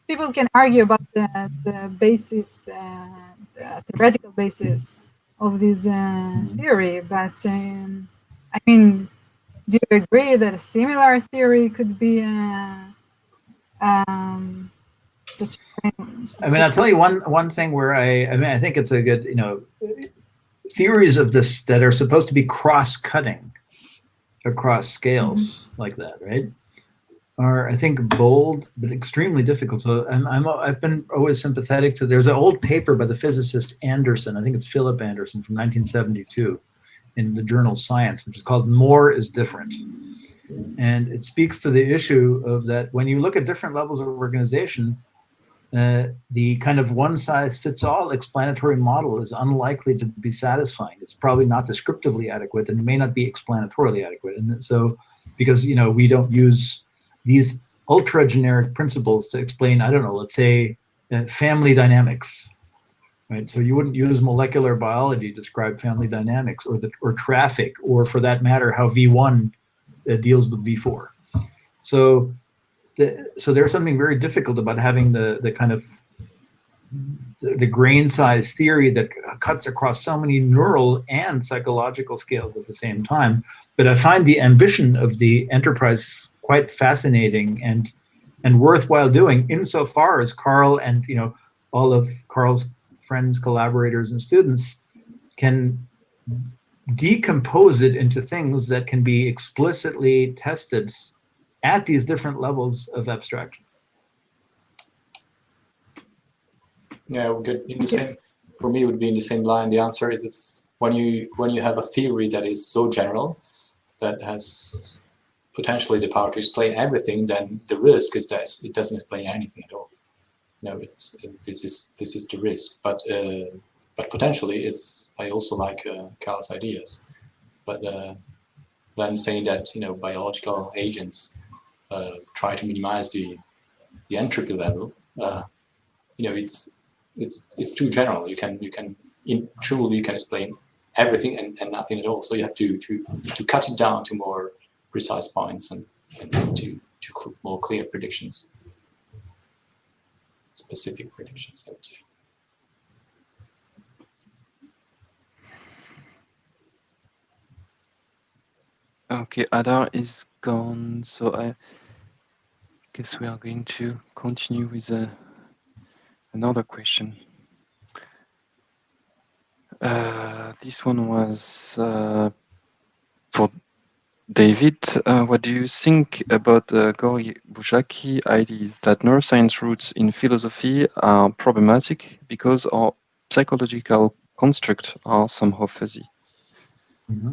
H: people can argue about the basis, the theoretical basis of this theory, but I mean, do you agree that a similar theory could be such a
F: I mean, I'll tell you one thing where I think it's a good, theories of this that are supposed to be cross-cutting across scales like that, right? Are, I think, bold but extremely difficult. So I've been always sympathetic to. There's an old paper by the physicist Anderson. I think it's Philip Anderson from 1972, in the journal Science, which is called "More is Different," and it speaks to the issue of that when you look at different levels of organization, the kind of one-size-fits-all explanatory model is unlikely to be satisfying. It's probably not descriptively adequate and may not be explanatorily adequate. And so, because we don't use these ultra generic principles to explain, I don't know, let's say family dynamics, right? So you wouldn't use molecular biology to describe family dynamics, or traffic, or for that matter, how V1 deals with V4. So there's something very difficult about having the kind of the grain size theory that cuts across so many neural and psychological scales at the same time. But I find the ambition of the enterprise quite fascinating and worthwhile doing, insofar as Carl and all of Carl's friends, collaborators, and students can decompose it into things that can be explicitly tested at these different levels of abstraction.
D: Yeah, good. In the same, for me, it would be in the same line. The answer is when you have a theory that is so general, that has potentially the power to explain everything, then the risk is that it doesn't explain anything at all. This is the risk. But potentially, it's. I also like Carl's ideas, but then saying that biological agents try to minimize the entropy level. It's too general. You can truly you can explain everything and nothing at all. So you have to cut it down to more precise points and to more clear predictions, specific predictions, I would say.
C: Okay, Adar is gone, so I guess we are going to continue with another question. This one was for David. What do you think about Gori Bujaki ideas that neuroscience roots in philosophy are problematic because our psychological constructs are somehow fuzzy?
F: Mm-hmm.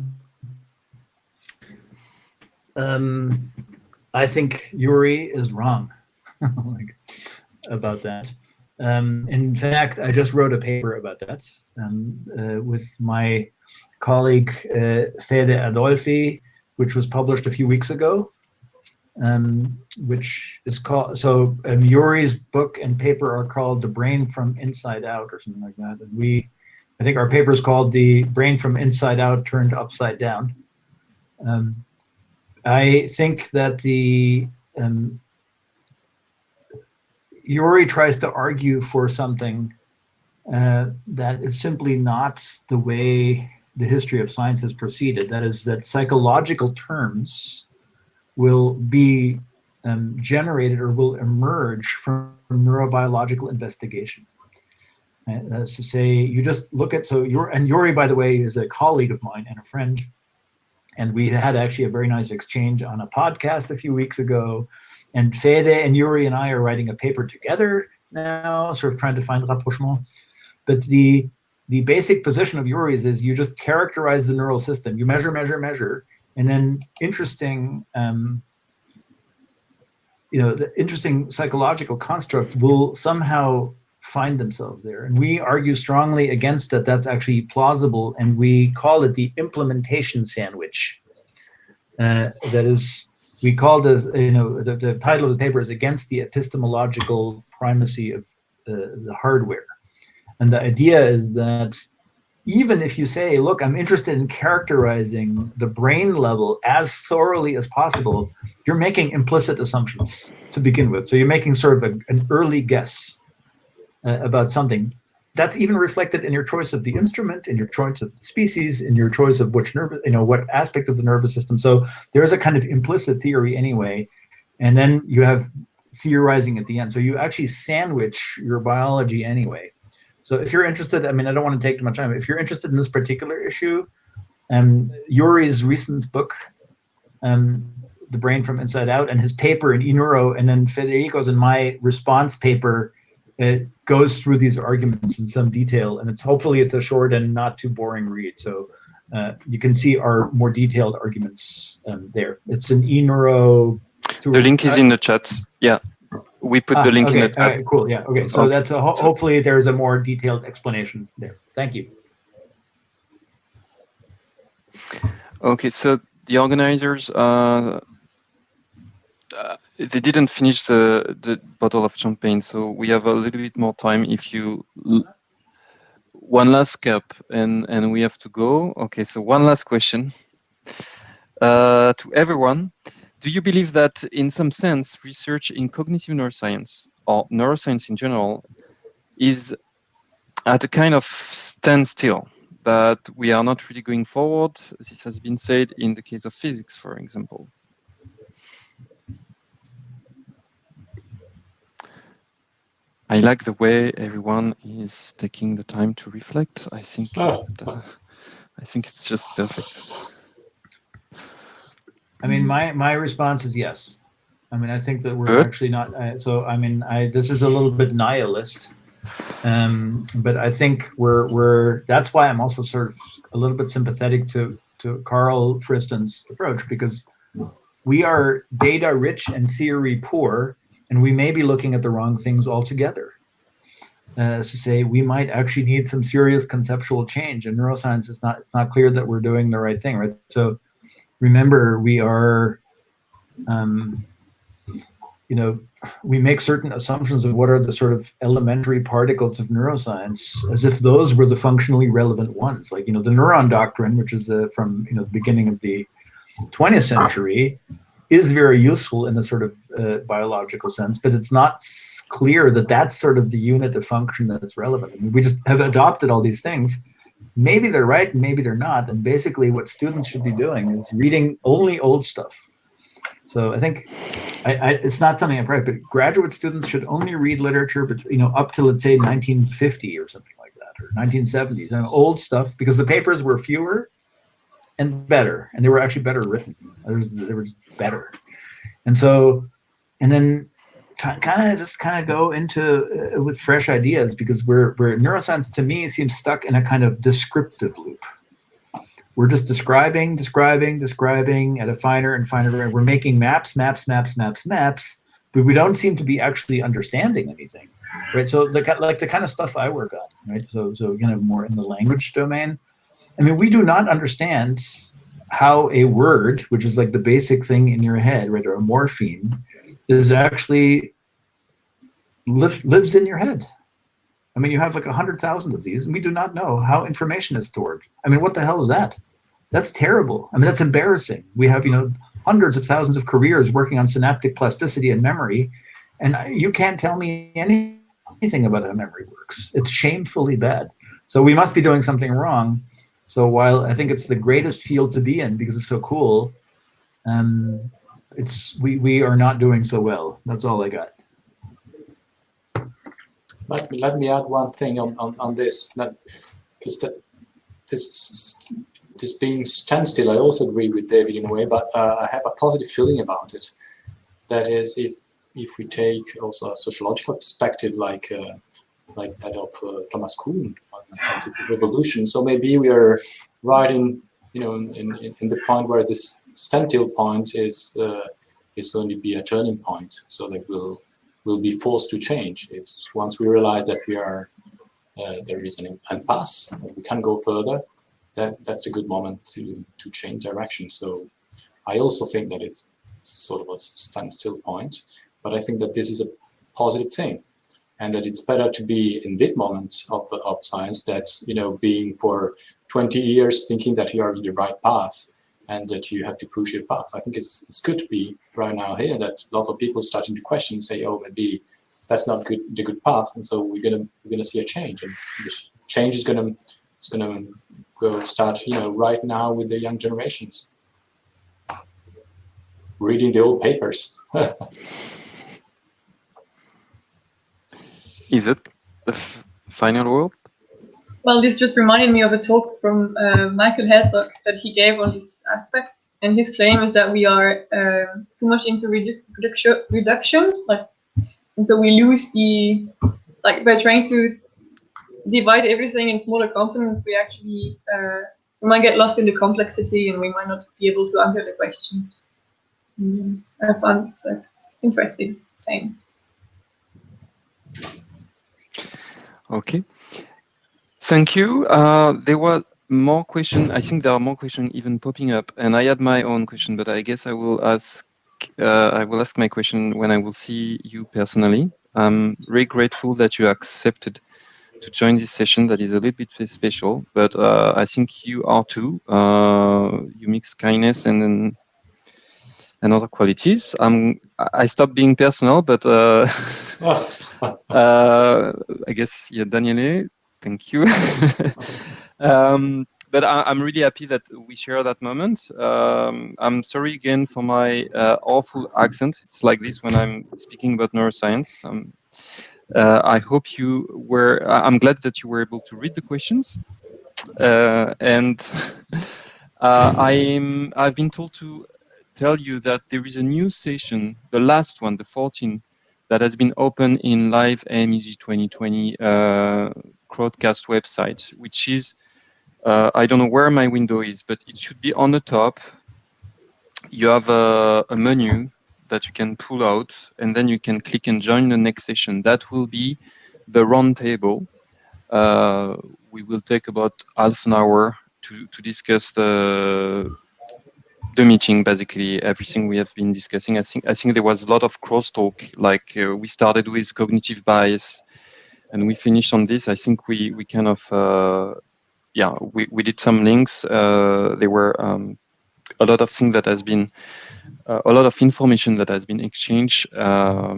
F: I think Yuri is wrong about that. In fact, I just wrote a paper about that with my colleague Fede Adolfi, which was published a few weeks ago, which is called, Yuri's book and paper are called The Brain from Inside Out, or something like that. And I think our paper is called The Brain from Inside Out Turned Upside Down. I think that Yuri tries to argue for something that is simply not the way the history of science has proceeded. That is, that psychological terms will be generated or will emerge from neurobiological investigation. That's to say, you just look at, and Yuri, by the way, is a colleague of mine and a friend. And we had actually a very nice exchange on a podcast a few weeks ago. And Fede and Yuri and I are writing a paper together now, sort of trying to find rapprochement. But the basic position of Yuri's is you just characterize the neural system. You measure, and then the interesting psychological constructs will somehow find themselves there. And we argue strongly against that. That's actually plausible, and we call it the implementation sandwich. That is, we call the title of the paper is Against the Epistemological Primacy of the Hardware. And the idea is that even if you say, look, I'm interested in characterizing the brain level as thoroughly as possible, you're making implicit assumptions to begin with. So you're making sort of an early guess about something. That's even reflected in your choice of the instrument, in your choice of the species, in your choice of which what aspect of the nervous system. So there's a kind of implicit theory anyway, and then you have theorizing at the end. So you actually sandwich your biology anyway. So if you're interested, I mean, I don't want to take too much time. If you're interested in this particular issue, Yuri's recent book, The Brain from Inside Out, and his paper in eNeuro, and then Federico's and my response paper, it goes through these arguments in some detail, and hopefully it's a short and not too boring read. So you can see our more detailed arguments there. It's an eNeuro.
C: The link is in the chat. Yeah, we put the link in the chat.
F: All right, cool. Yeah. Okay. So that's hopefully there's a more detailed explanation there. Thank you.
C: Okay. So the organizers, they didn't finish the bottle of champagne, so we have a little bit more time. If you one last cup, and we have to go. Okay, so one last question to everyone. Do you believe that, in some sense, research in cognitive neuroscience or neuroscience in general is at a kind of standstill, that we are not really going forward? This has been said in the case of physics, for example. I like the way everyone is taking the time to reflect. I think it's just perfect.
F: I mean, my response is yes. I mean, I think that we're
C: Good.
F: actually not. So I mean, this is a little bit nihilist, but I think we're. That's why I'm also sort of a little bit sympathetic to Carl Friston's approach, because we are data rich and theory poor, and we may be looking at the wrong things altogether. To say we might actually need some serious conceptual change in neuroscience. It's not clear that we're doing the right thing, right? So remember, we are, you know, we make certain assumptions of what are the sort of elementary particles of neuroscience as if those were the functionally relevant ones. Like, you know, the neuron doctrine, which is from, you know, the beginning of the 20th century, is very useful in a sort of biological sense, but it's not clear that that's sort of the unit of function that's relevant. I mean, we just have adopted all these things. Maybe they're right, and maybe they're not. And basically what students should be doing is reading only old stuff. So I think it's not something I'm proud, but graduate students should only read literature, but, you know, up to, let's say, 1950 or something like that, or 1970s, and old stuff, because the papers were fewer and better, and they were actually better written. They were just better. And so, and then kind of go into with fresh ideas, because we're neuroscience, to me, seems stuck in a kind of descriptive loop. We're just describing at a finer and finer rate. We're making maps, but we don't seem to be actually understanding anything, right? So like the kind of stuff I work on, right? So kind of more in the language domain. I mean, we do not understand how a word, which is like the basic thing in your head, right, or a morpheme, is actually lives in your head. I mean, you have like 100,000 of these, and we do not know how information is stored. I mean, what the hell is that? That's terrible. I mean, that's embarrassing. We have, you know, hundreds of thousands of careers working on synaptic plasticity and memory, and you can't tell me anything about how memory works. It's shamefully bad. So we must be doing something wrong. So while I think it's the greatest field to be in because it's so cool, we are not doing so well. That's all I got.
D: Let me add one thing on this, because this being standstill, I also agree with David in a way, but I have a positive feeling about it. That is, if we take also a sociological perspective, like that of Thomas Kuhn on the scientific revolution. So maybe we are right in, you know, in the point where this standstill point is going to be a turning point. So that we'll be forced to change. It's once we realize that we are there is an impasse, that we can go further. That's a good moment to change direction. So I also think that it's sort of a standstill point, but I think that this is a positive thing, and that it's better to be in this moment of science that, you know, being for 20 years thinking that you are in the right path and that you have to push your path. I think it's good to be right now here, that lots of people starting to question, say, oh, maybe that's not the good path, and so we're gonna see a change, and the change is gonna go start, you know, right now with the young generations, reading the old papers.
C: Is it the final word?
E: Well, this just reminded me of a talk from Michael Herzog that he gave on these aspects, and his claim is that we are too much into reduction, like, and so we lose the, like, by trying to divide everything in smaller components, we actually we might get lost in the complexity, and we might not be able to answer the question. I found it an interesting thing.
C: Okay. Thank you. There were more questions. I think there are more questions even popping up, and I had my own question, but I guess I will ask my question when I will see you personally. I'm very grateful that you accepted to join this session that is a little bit special, but I think you are too. You mix kindness and other qualities. I stopped being personal, but I guess, yeah, Daniele, thank you. But I'm really happy that we share that moment. I'm sorry again for my awful accent. It's like this when I'm speaking about neuroscience. I hope you were. I'm glad that you were able to read the questions, and I've been told to tell you that there is a new session, the last one, the 14th, that has been open in LiveMEEG 2020 Crowdcast website, which is, I don't know where my window is, but it should be on the top. You have a menu that you can pull out, and then you can click and join the next session. That will be the roundtable. We will take about half an hour to discuss the meeting, basically everything we have been discussing. I think there was a lot of crosstalk. Like we started with cognitive bias, and we finished on this. I think we kind of we did some links. There were a lot of things that has been a lot of information that has been exchanged.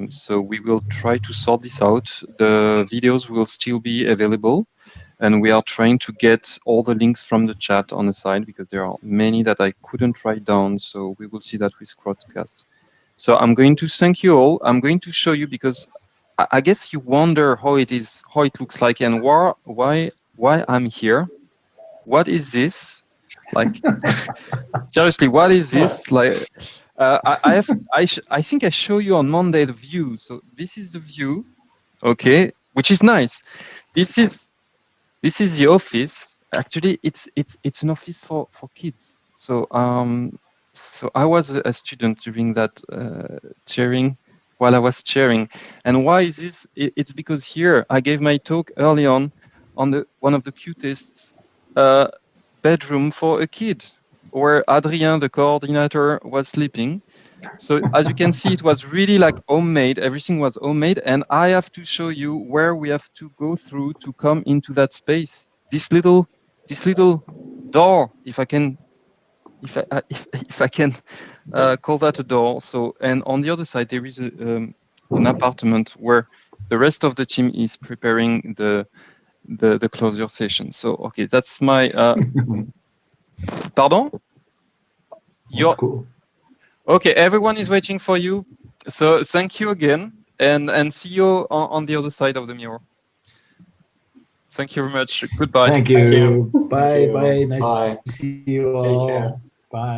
C: So we will try to sort this out. The videos will still be available, and we are trying to get all the links from the chat on the side because there are many that I couldn't write down. So we will see that with Crowdcast. So I'm going to thank you all. I'm going to show you because I guess you wonder how it is, how it looks like, and why I'm here. What is this? Like, seriously, what is this? Like, I think I show you on Monday the view. So this is the view, okay, which is nice. This is the office. Actually, it's an office for kids. So so I was a student during that chairing while I was chairing. And why is this? It's because here I gave my talk early on the one of the cutest bedroom for a kid, where Adrien, the coordinator, was sleeping. So as you can see, it was really like homemade. Everything was homemade, and I have to show you where we have to go through to come into that space. This little door, if I can, if I can call that a door. So, and on the other side there is an apartment where the rest of the team is preparing the closure session. So okay, that's my. Pardon?
F: That's cool.
C: Okay, everyone is waiting for you. So thank you again, and see you on the other side of the mirror. Thank you very much. Goodbye.
F: Thank you.
D: Thank you.
F: Bye.
D: Thank you.
F: Bye. Nice
D: Bye.
F: to see you all.
D: Take care.
F: Bye.